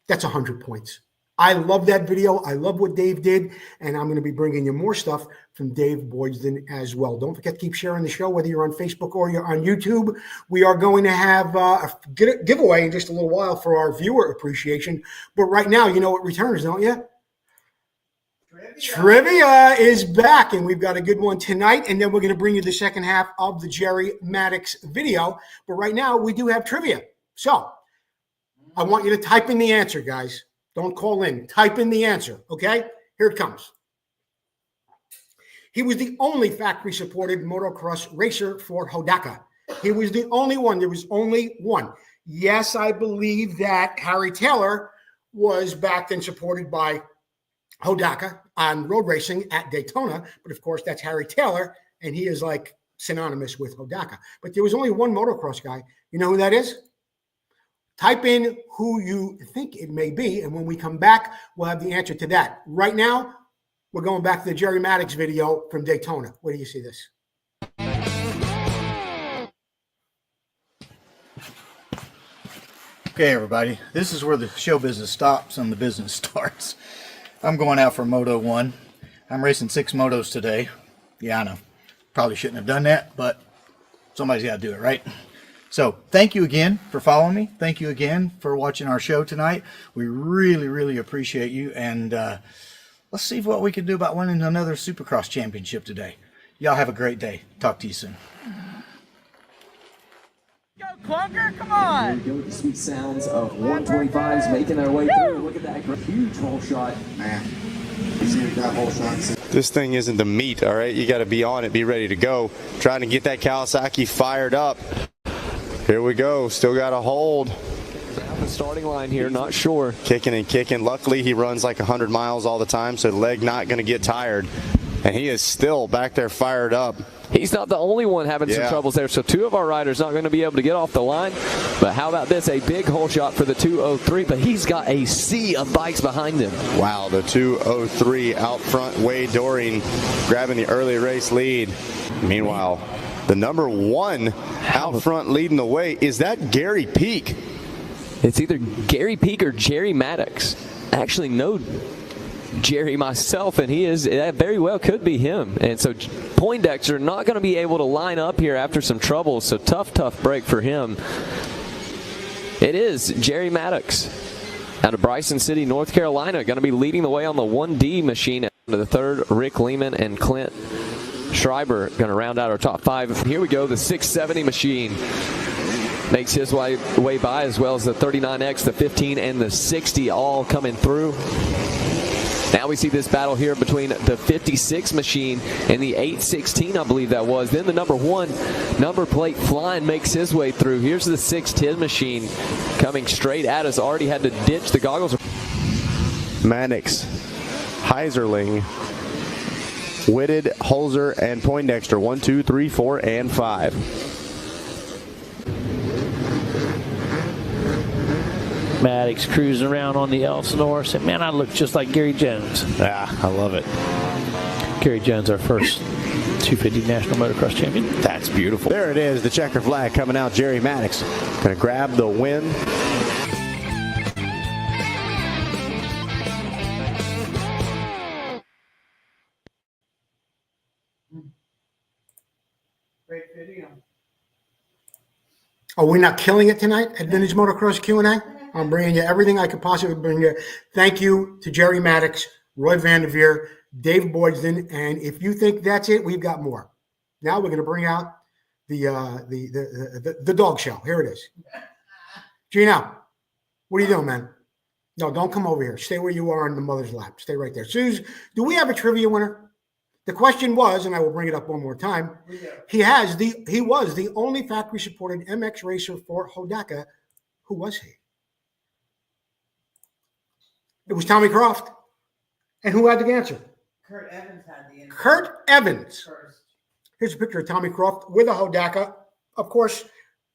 that's 100 points. I love that video. I love what Dave did, and I'm going to be bringing you more stuff from Dave Boydston as well. Don't forget to keep sharing the show, whether you're on Facebook or you're on YouTube. We are going to have a giveaway in just a little while for our viewer appreciation. But right now, you know what returns, don't you? Trivia is back, and we've got a good one tonight, and then we're going to bring you the second half of the Jerry Maddox video. But right now, we do have trivia. So I want you to type in the answer, guys. Don't call in. Type in the answer, okay? Here it comes. He was the only factory-supported motocross racer for Hudgens. He was the only one. There was only one. Yes, I believe that Harry Taylor was backed and supported by Hudgens on road racing at Daytona, but of course, that's Harry Taylor, and he is like synonymous with Hudgens. But there was only one motocross guy. You know who that is? Type in who you think it may be, and when we come back, we'll have the answer to that. Right now, we're going back to the Jerry Maddox video from Daytona. Where do you see this? Okay, everybody, this is where the show business stops and the business starts. I'm going out for Moto 1. I'm racing 6 motos today. Yeah, I know. Probably shouldn't have done that, but somebody's got to do it, right? So thank you again for following me. Thank you again for watching our show tonight. We really, really appreciate you. And let's see what we can do about winning another Supercross championship today. Y'all have a great day. Talk to you soon. Go, Clunker, come on! Here we go with the sweet sounds of 125s making their way through. Look at that huge hole shot. Man, you see that hole shot. This thing isn't the meat, all right? You got to be on it, be ready to go. Trying to get that Kawasaki fired up. Here we go. Still got a hold. Down the starting line here, not sure. Kicking and kicking. Luckily, he runs like 100 miles all the time, so the leg not going to get tired. And he is still back there fired up. He's not the only one having some troubles there. So 2 of our riders not going to be able to get off the line. But how about this? A big hole shot for the 203. But he's got a sea of bikes behind him. Wow, the 203 out front. Wade Doring grabbing the early race lead. Meanwhile, the number 1 out front leading the way. Is that Gary Peak? It's either Gary Peak or Jerry Maddox. I actually know Jerry myself, and that very well could be him. And so Poindexter not going to be able to line up here after some trouble. So tough break for him. It is Jerry Maddox out of Bryson City, North Carolina, going to be leading the way on the 1D machine. To the 3rd, Rick Lehman and Clint Schreiber going to round out our top 5. Here we go, the 670 machine makes his way by, as well as the 39X, the 15, and the 60 all coming through. Now we see this battle here between the 56 machine and the 816, I believe that was. Then the number 1 number plate flying makes his way through. Here's the 610 machine coming straight at us. Already had to ditch the goggles. Maddox, Heiserling, Whitted, Holzer, and Poindexter. 1, 2, 3, 4, and 5. Maddox cruising around on the Elsinore. Said, man, I look just like Gary Jones. Yeah, I love it. Gary Jones, our first 250 national motocross champion. That's beautiful. There it is, the checker flag coming out. Jerry Maddox going to grab the win. Great video. Are we not killing it tonight at Vintage Motocross Q&A? I'm bringing you everything I could possibly bring you. Thank you to Jerry Maddox, Roy Vanderveer, Dave Boydston, and if you think that's it, we've got more. Now we're going to bring out the dog show. Here it is. Gino, what are you doing, man? No, don't come over here. Stay where you are in the mother's lap. Stay right there. Suze, do we have a trivia winner? The question was, and I will bring it up one more time, he was the only factory-supported MX racer for Hodaka. Who was he? It was Tommy Croft. And who had the answer? Kurt Evans had the answer. Kurt Evans. First. Here's a picture of Tommy Croft with a Hodaka. Of course,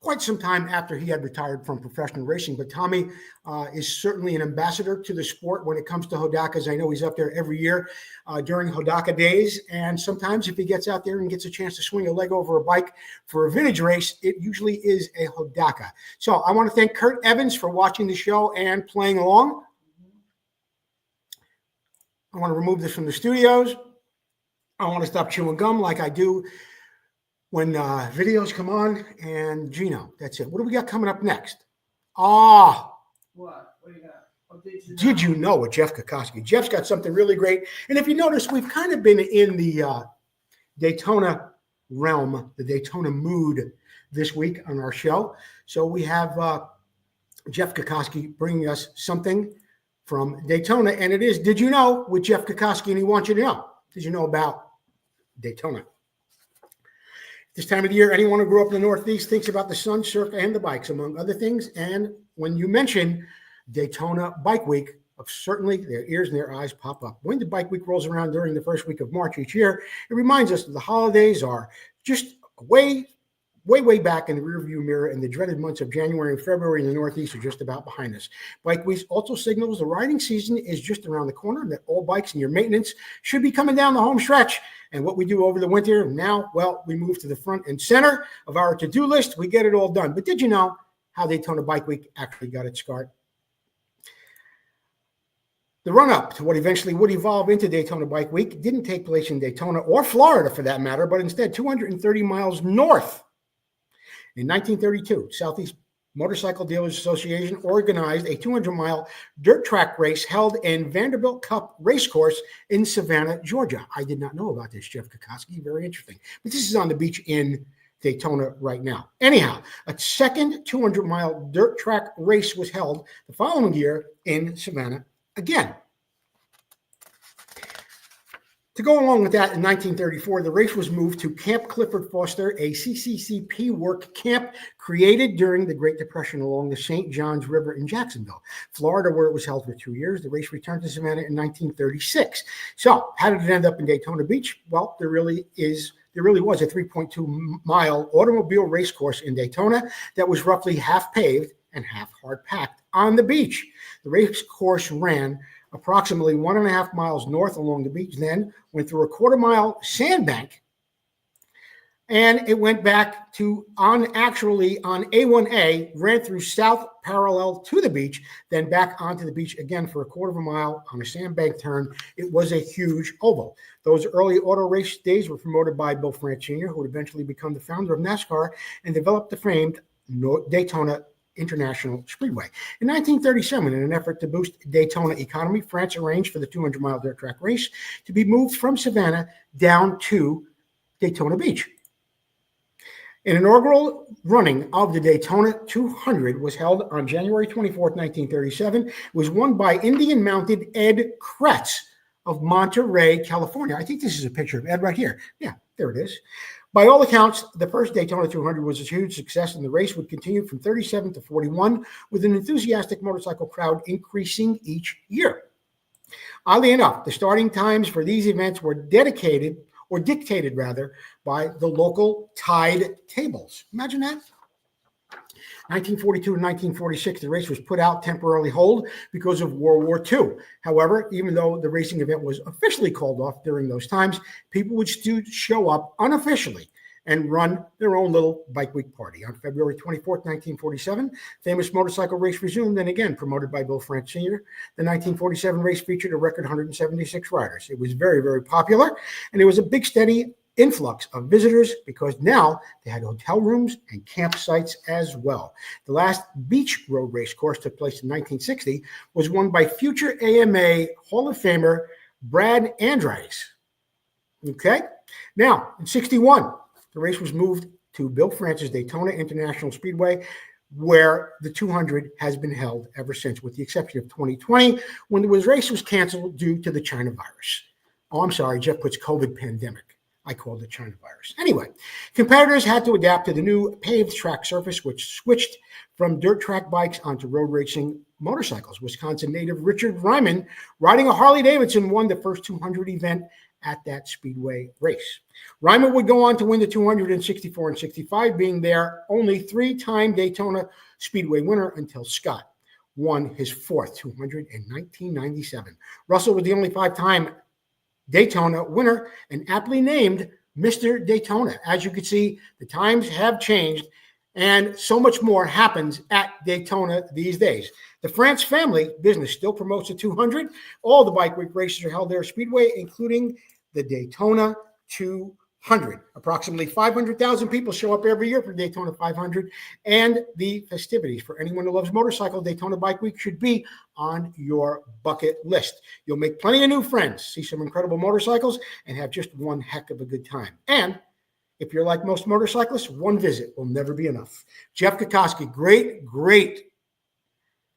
quite some time after he had retired from professional racing. But Tommy is certainly an ambassador to the sport when it comes to Hodakas. I know he's up there every year during Hodaka days. And sometimes if he gets out there and gets a chance to swing a leg over a bike for a vintage race, it usually is a Hodaka. So I want to thank Kurt Evans for watching the show and playing along. I want to remove this from the studios. I want to stop chewing gum like I do when videos come on. And Gino, that's it. What do we got coming up next? What? What do you got? Oh, did you know with Jeff Kokoski? Jeff's got something really great. And if you notice, we've kind of been in the Daytona realm, the Daytona mood this week on our show. So we have Jeff Kokoski bringing us something from Daytona. And it is, did you know with Jeff Kokoski? And he wants you to know. Did you know about Daytona? This time of the year, anyone who grew up in the Northeast thinks about the sun, surf, and the bikes, among other things. And when you mention Daytona Bike Week, certainly their ears and their eyes pop up. When the Bike Week rolls around during the first week of March each year, it reminds us that the holidays are just way back in the rearview mirror, and the dreaded months of January and February in the Northeast are just about behind us. Bike Week also signals the riding season is just around the corner, and that all bikes and your maintenance should be coming down the home stretch. And what we do over the winter now, well, we move to the front and center of our to-do list. We get it all done. But did you know how Daytona Bike Week actually got its start? The run-up to what eventually would evolve into Daytona Bike Week didn't take place in Daytona or Florida for that matter, but instead 230 miles north. In 1932, Southeast Motorcycle Dealers Association organized a 200-mile dirt track race held in Vanderbilt Cup Racecourse in Savannah, Georgia. I did not know about this, Jeff Kokoski. Very interesting. But this is on the beach in Daytona right now. Anyhow, a second 200-mile dirt track race was held the following year in Savannah again. To go along with that, in 1934, the race was moved to Camp Clifford Foster, a CCCP work camp created during the Great Depression along the St. Johns River in Jacksonville, Florida, where it was held for 2 years. The race returned to Savannah in 1936. So how did it end up in Daytona Beach? Well, there really was a 3.2-mile automobile race course in Daytona that was roughly half paved and half hard packed on the beach. The race course ran approximately 1.5 miles north along the beach, then went through a 1/4-mile sandbank, and it went back to on A1A, ran through south parallel to the beach, then back onto the beach again for a 1/4 mile on a sandbank turn. It was a huge oval. Those early auto race days were promoted by Bill France Jr., who would eventually become the founder of NASCAR and developed the famed Daytona International Speedway. In 1937, in an effort to boost Daytona economy, France arranged for the 200-mile dirt track race to be moved from Savannah down to Daytona Beach. An inaugural running of the Daytona 200 was held on January 24, 1937. It was won by Indian-mounted Ed Kretz of Monterey, California. I think this is a picture of Ed right here. Yeah, there it is. By all accounts, the first Daytona 200 was a huge success, and the race would continue from 37 to 41, with an enthusiastic motorcycle crowd increasing each year. Oddly enough, the starting times for these events were dictated by the local tide tables. Imagine that. 1942 and 1946, the race was put out temporarily hold because of World War II. However, even though the racing event was officially called off during those times, people would still show up unofficially and run their own little bike week party. On February 24th, 1947, famous motorcycle race resumed, and again promoted by Bill France Sr. The 1947 race featured a record 176 riders. It was very, very popular, and it was a big, steady influx of visitors because now they had hotel rooms and campsites as well. The last beach road race course took place in 1960, was won by future AMA Hall of Famer Brad Andres. Okay, now in 61, the race was moved to Bill France's Daytona International Speedway, where the 200 has been held ever since, with the exception of 2020, when the race was canceled due to the China virus. Oh, I'm sorry, Jeff puts COVID pandemic. I called it China virus. Anyway, competitors had to adapt to the new paved track surface, which switched from dirt track bikes onto road racing motorcycles. Wisconsin native Richard Ryman, riding a Harley-Davidson, won the first 200 event at that speedway race. Ryman would go on to win the 200 in 64 and 65, being their only three-time Daytona Speedway winner until Scott won his fourth 200 in 1997. Russell was the only five-time Daytona winner and aptly named Mr. Daytona. As you can see, the times have changed and so much more happens at Daytona these days. The France family business still promotes the 200. All the bike week races are held there at Speedway, including the Daytona 200. Approximately 500,000 people show up every year for Daytona 500, and the festivities for anyone who loves motorcycle. Daytona Bike Week should be on your bucket list. You'll make plenty of new friends, see some incredible motorcycles, and have just one heck of a good time. And if you're like most motorcyclists, one visit will never be enough. Jeff Kokoski, great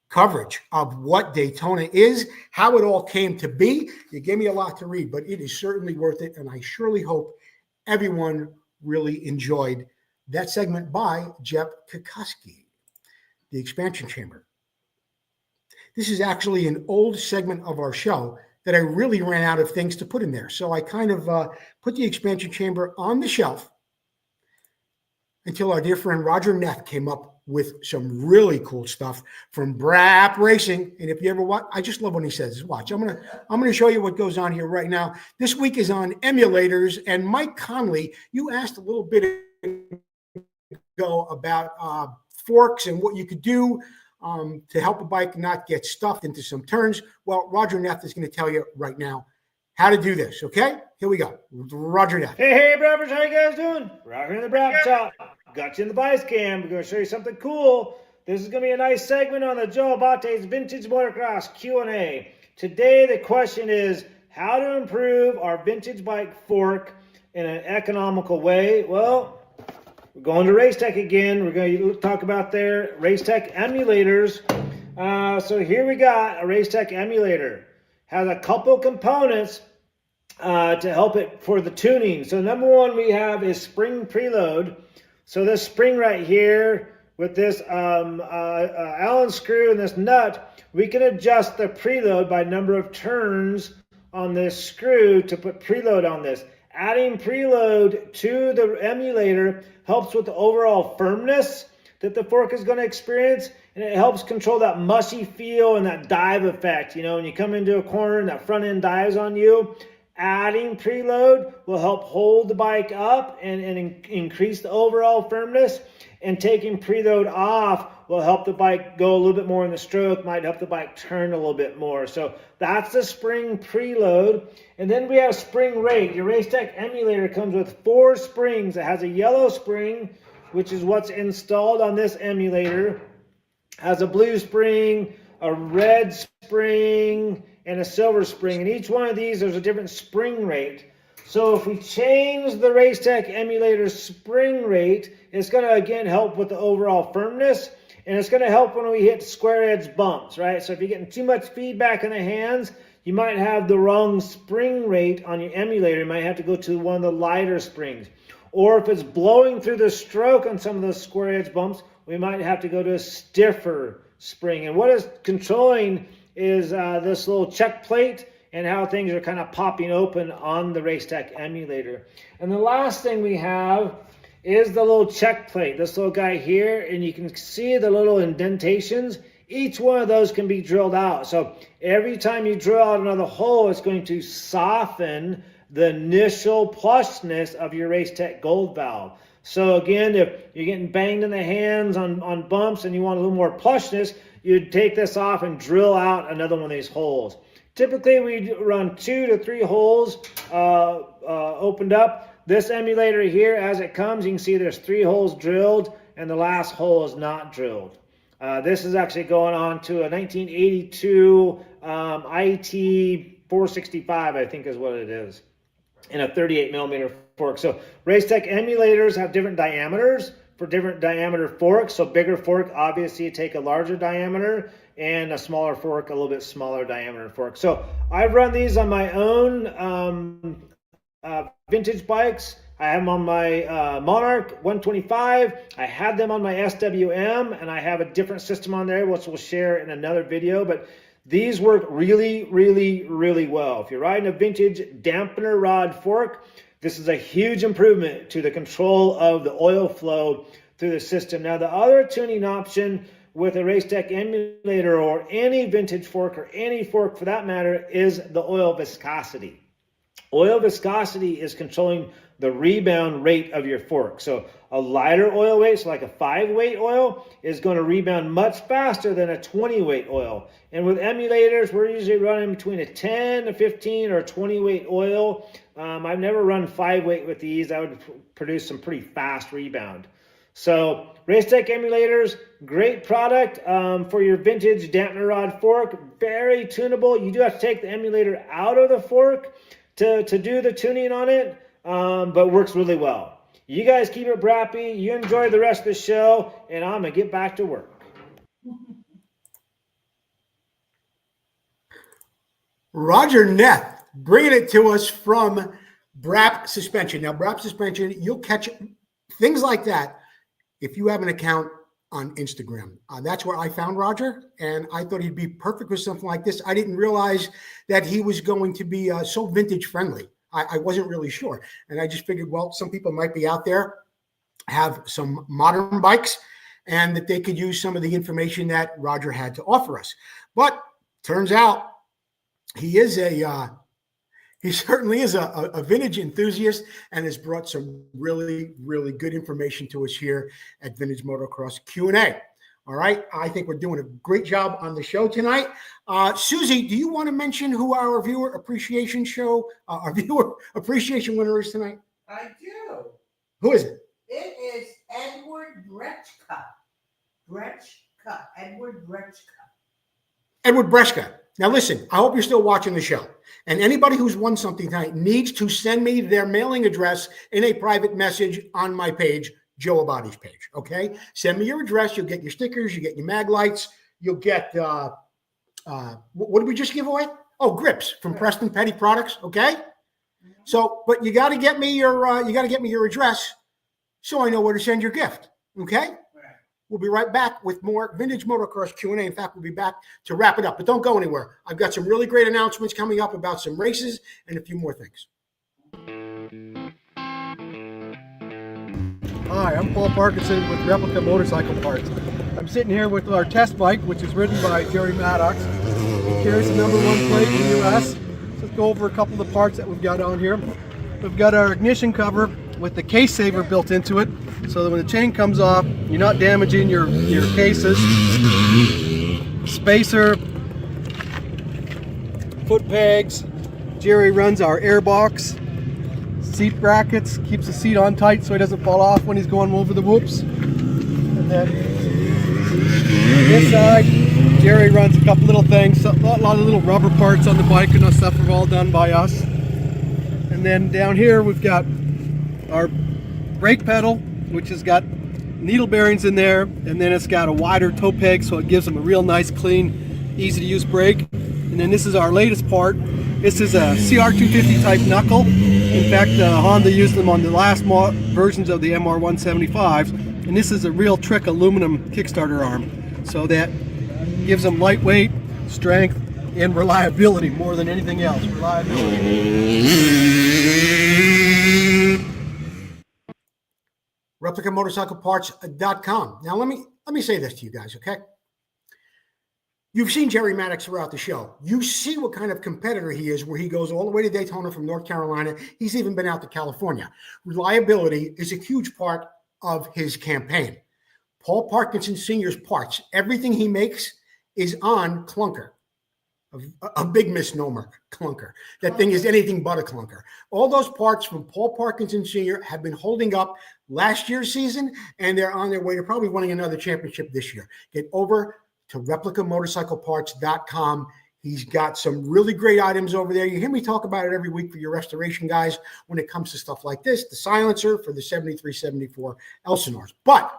coverage of what Daytona is, how it all came to be. You gave me a lot to read, but it is certainly worth it, and I surely hope everyone really enjoyed that segment by Jeff Kokoski, the expansion chamber. This is actually an old segment of our show that I really ran out of things to put in there. So I kind of put the expansion chamber on the shelf until our dear friend Roger Neff came up with some really cool stuff from Brap Racing. And if you ever watch, I just love when he says, watch, I'm gonna show you what goes on here right now. This week is on emulators, and Mike Conley, you asked a little bit ago about forks and what you could do to help a bike not get stuffed into some turns. Well, Roger Neff is going to tell you right now how to do this. Okay, here we go. Roger Neff. Hey, Brappers, how you guys doing? Roger in the Brap Shop. Got you in the vice cam. We're going to show you something cool. This is going to be a nice segment on the Joe Abate's Vintage Motocross Q&A. Today, the question is how to improve our vintage bike fork in an economical way. Well, we're going to Racetech again. We're going to talk about their Racetech emulators. So here we got a Racetech emulator. Has a couple components to help it for the tuning. So number one we have is spring preload. So this spring right here with this Allen screw and this nut, we can adjust the preload by number of turns on this screw to put preload on this. Adding preload to the emulator helps with the overall firmness that the fork is going to experience, and it helps control that mushy feel and that dive effect. You know, when you come into a corner and that front end dives on you, adding preload will help hold the bike up and increase the overall firmness, and taking preload off will help the bike go a little bit more in the stroke, might help the bike turn a little bit more. So that's the spring preload. And then we have spring rate. Your Racetech emulator comes with 4 springs. It has a yellow spring, which is what's installed on this emulator, has a blue spring, a red spring, and a silver spring. And each one of these, there's a different spring rate. So if we change the Racetech emulator's spring rate, it's going to, again, help with the overall firmness. And it's going to help when we hit square edge bumps, right? So if you're getting too much feedback in the hands, you might have the wrong spring rate on your emulator. You might have to go to one of the lighter springs. Or if it's blowing through the stroke on some of those square edge bumps, we might have to go to a stiffer spring. And what is controlling is this little check plate and how things are kind of popping open on the Racetech emulator. And the last thing we have is the little check plate, this little guy here, and you can see the little indentations. Each one of those can be drilled out. So every time you drill out another hole, it's going to soften the initial plushness of your Racetech gold valve. So again, if you're getting banged in the hands on bumps and you want a little more plushness, you'd take this off and drill out another one of these holes. Typically, we run 2 to 3 holes opened up. This emulator here, as it comes, you can see there's 3 holes drilled, and the last hole is not drilled. This is actually going on to a 1982 IT 465, I think is what it is, in a 38 millimeter fork. So Racetech emulators have different diameters for different diameter forks. So bigger fork, obviously you take a larger diameter, and a smaller fork, a little bit smaller diameter fork. So I've run these on my own vintage bikes. I have them on my Monarch 125. I had them on my SWM, and I have a different system on there, which we'll share in another video. But these work really, really, really well. If you're riding a vintage dampener rod fork, this is a huge improvement to the control of the oil flow through the system. Now, the other tuning option with a Racetech emulator or any vintage fork or any fork for that matter is the oil viscosity. Oil viscosity is controlling the rebound rate of your fork. So a lighter oil weight, so like a 5-weight oil, is going to rebound much faster than a 20-weight oil. And with emulators, we're usually running between a 10, a 15, or a 20-weight oil. I've never run 5-weight with these. That would produce some pretty fast rebound. So Racetech emulators, great product for your vintage dampener rod fork. Very tunable. You do have to take the emulator out of the fork to do the tuning on it, but works really well. You guys keep it brappy. You enjoy the rest of the show, and I'm going to get back to work. Roger Neff bringing it to us from Brap Suspension. Now, Brap Suspension, you'll catch things like that if you have an account on Instagram. That's where I found Roger, and I thought he'd be perfect with something like this. I didn't realize that he was going to be so vintage friendly. I wasn't really sure. And I just figured, well, some people might be out there, have some modern bikes, and that they could use some of the information that Roger had to offer us. But turns out he is he certainly is a vintage enthusiast and has brought some really, really good information to us here at Vintage Motocross Q&A. All right. I think we're doing a great job on the show tonight. Susie, do you want to mention who our viewer appreciation winner is tonight? I do. Who is it? It is Edward Brechka. Edward Brechka. Edward Brechka. Now listen, I hope you're still watching the show. And anybody who's won something tonight needs to send me their mailing address in a private message on my page, Joe Abadi's page, okay? Send me your address. You'll get your stickers. You get your mag lights. You'll get, what did we just give away? Oh, grips from Preston Petty Products, okay? So, but you got to get me your address so I know where to send your gift, okay? We'll be right back with more Vintage Motocross Q&A. In fact, we'll be back to wrap it up, but don't go anywhere. I've got some really great announcements coming up about some races and a few more things. Hi, I'm Paul Parkinson with Replica Motorcycle Parts. I'm sitting here with our test bike, which is ridden by Jerry Maddox. He carries the #1 plate in the US. Let's go over a couple of the parts that we've got on here. We've got our ignition cover with the case saver built into it, so that when the chain comes off, you're not damaging your cases. Spacer, foot pegs. Jerry runs our air box. Seat brackets, keeps the seat on tight so he doesn't fall off when he's going over the whoops. And then on this side, Jerry runs a couple little things, a lot of little rubber parts on the bike and that stuff are all done by us. And then down here we've got our brake pedal, which has got needle bearings in there, and then it's got a wider toe peg so it gives them a real nice, clean, easy to use brake. And then this is our latest part. This is a CR250 type knuckle. In fact, Honda used them on the last versions of the MR175s. And this is a real trick aluminum Kickstarter arm. So that gives them lightweight, strength, and reliability more than anything else. Reliability. ReplicaMotorcycleParts.com. Now let me say this to you guys, okay? You've seen Jerry Maddox throughout the show. You see what kind of competitor he is, where he goes all the way to Daytona from North Carolina. He's even been out to California. Reliability is a huge part of his campaign. Paul Parkinson Sr.'s parts, everything he makes is on clunker. A big misnomer, clunker. That thing is anything but a clunker. All those parts from Paul Parkinson Sr. have been holding up last year's season, and they're on their way to probably winning another championship this year. Get over to ReplicaMotorcycleParts.com. He's got some really great items over there. You hear me talk about it every week for your restoration guys when it comes to stuff like this, the silencer for the 7374 Elsinores. But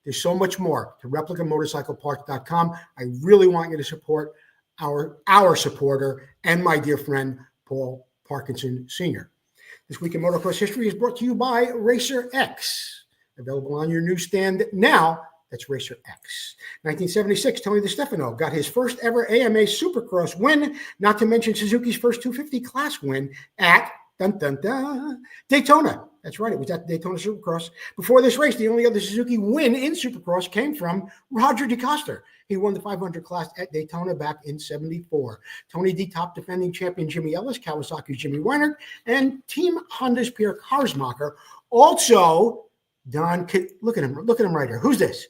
there's so much more to ReplicaMotorcycleParts.com. I really want you to support our supporter and my dear friend, Paul Parkinson Sr. This Week in Motocross History is brought to you by Racer X. Available on your newsstand now. That's Racer X. 1976, Tony DeStefano got his first ever AMA Supercross win, not to mention Suzuki's first 250 class win at Daytona. That's right, it was at the Daytona Supercross. Before this race, the only other Suzuki win in Supercross came from Roger DeCoster. He won the 500 class at Daytona back in 74. Tony D top defending champion Jimmy Ellis, Kawasaki's Jimmy Weinert, and Team Honda's Pierre Karsmacher. Also, look at him right here. Who's this?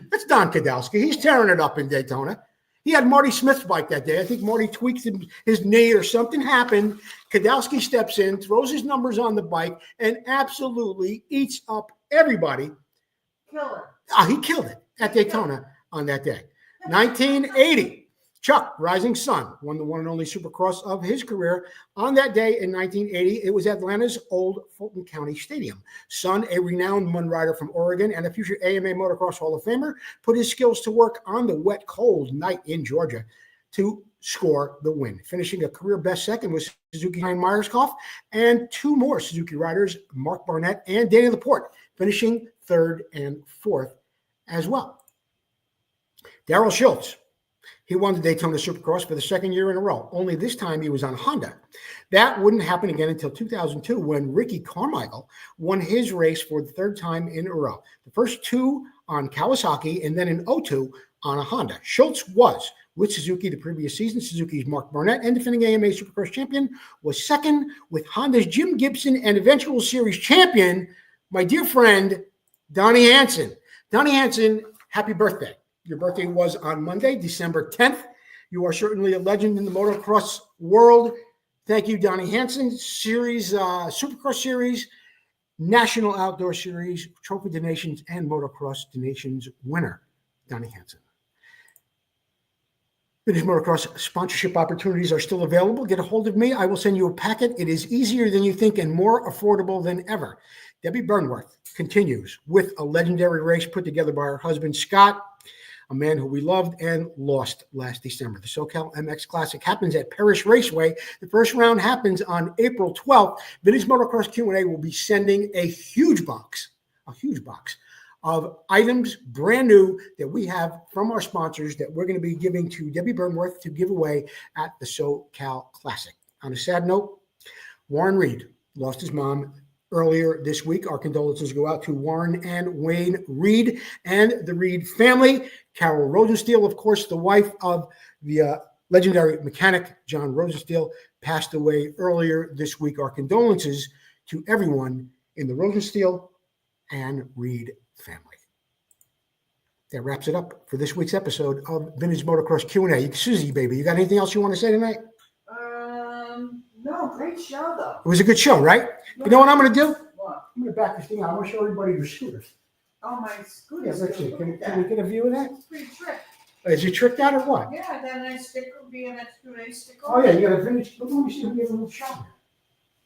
That's Don Kadowski. He's tearing it up in Daytona. He had Marty Smith's bike that day. I think Marty tweaked his knee or something happened. Kadowski steps in, throws his numbers on the bike, and absolutely eats up everybody. Killer. He killed it at Daytona on that day. 1980. Chuck, Rising Sun, won the one and only Supercross of his career. On that day in 1980, it was Atlanta's old Fulton County Stadium. Sun, a renowned mud rider from Oregon and a future AMA Motocross Hall of Famer, put his skills to work on the wet, cold night in Georgia to score the win. Finishing a career best second was Suzuki Hein Myerscough and two more Suzuki riders, Mark Barnett and Danny Laporte, finishing third and fourth as well. Darrell Schultz. He won the Daytona Supercross for the second year in a row. Only this time he was on Honda. That wouldn't happen again until 2002 when Ricky Carmichael won his race for the third time in a row. The first two on Kawasaki and then in 2002 on a Honda. Schultz was with Suzuki the previous season. Suzuki's Mark Barnett and defending AMA Supercross champion was second with Honda's Jim Gibson and eventual series champion, my dear friend, Donnie Hansen. Donnie Hansen, happy birthday. Your birthday was on Monday, December 10th. You are certainly a legend in the motocross world. Thank you, Donnie Hansen. Supercross Series, National Outdoor Series, Trophy Donations, and Motocross Donations winner, Donnie Hansen. Vintage Motocross sponsorship opportunities are still available. Get a hold of me. I will send you a packet. It is easier than you think and more affordable than ever. Debbie Burnworth continues with a legendary race put together by her husband, Scott, a man who we loved and lost last December. The SoCal MX Classic happens at Parrish Raceway. The first round happens on April 12th. Vintage Motocross Q&A will be sending a huge box of items brand new that we have from our sponsors that we're going to be giving to Debbie Burnworth to give away at the SoCal Classic. On a sad note, Warren Reed lost his mom earlier this week. Our condolences go out to Warren and Wayne Reed and the Reed family. Carol Rosensteel, of course, the wife of the legendary mechanic John Rosensteel, passed away earlier this week. Our condolences to everyone in the Rosensteel and Reed family. That wraps it up for this week's episode of Vintage Motocross Q&A. Susie, baby, you got anything else you want to say tonight? No, great show though. It was a good show, right? You know what I'm going to do? What? I'm going to back this thing out. I want to show everybody your scooters. Oh, my scooter. Yes, let's see. Can we get a view of that? It's pretty trick. Is it tricked out or what? Yeah, then I sticker, Vmxq&A sticker. Oh, yeah, you got a vintage. Let me see if we have a little shot.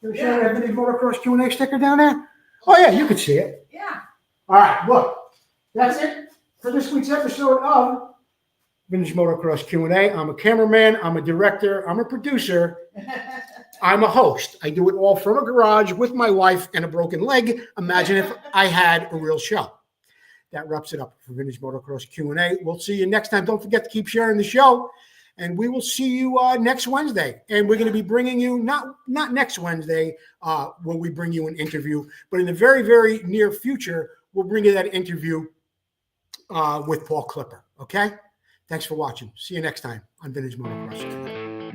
You have a vintage Motocross Q&A sticker down there? Oh, yeah, you can see it. Yeah. All right, look. That's it for this week's episode of Vintage Motocross Q&A. I'm a cameraman. I'm a director. I'm a producer. I'm a host. I do it all from a garage with my wife and a broken leg. Imagine if I had a real show. That wraps it up for Vintage Motocross Q&A. We'll see you next time. Don't forget to keep sharing the show. And we will see you next Wednesday. And we're going to be bringing you, not next Wednesday, when we bring you an interview, but in the very, very near future, we'll bring you that interview with Paul Clipper. Okay? Thanks for watching. See you next time on Vintage Motocross.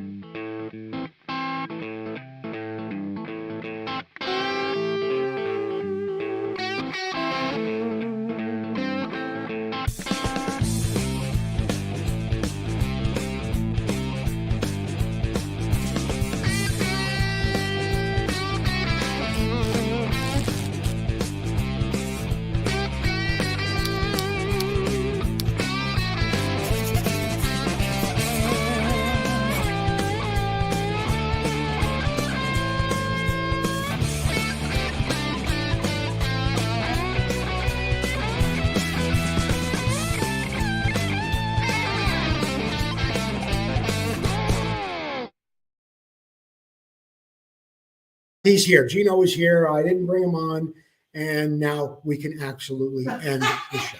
He's here. Gino is here. I didn't bring him on. And now we can absolutely end the show.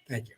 Thank you.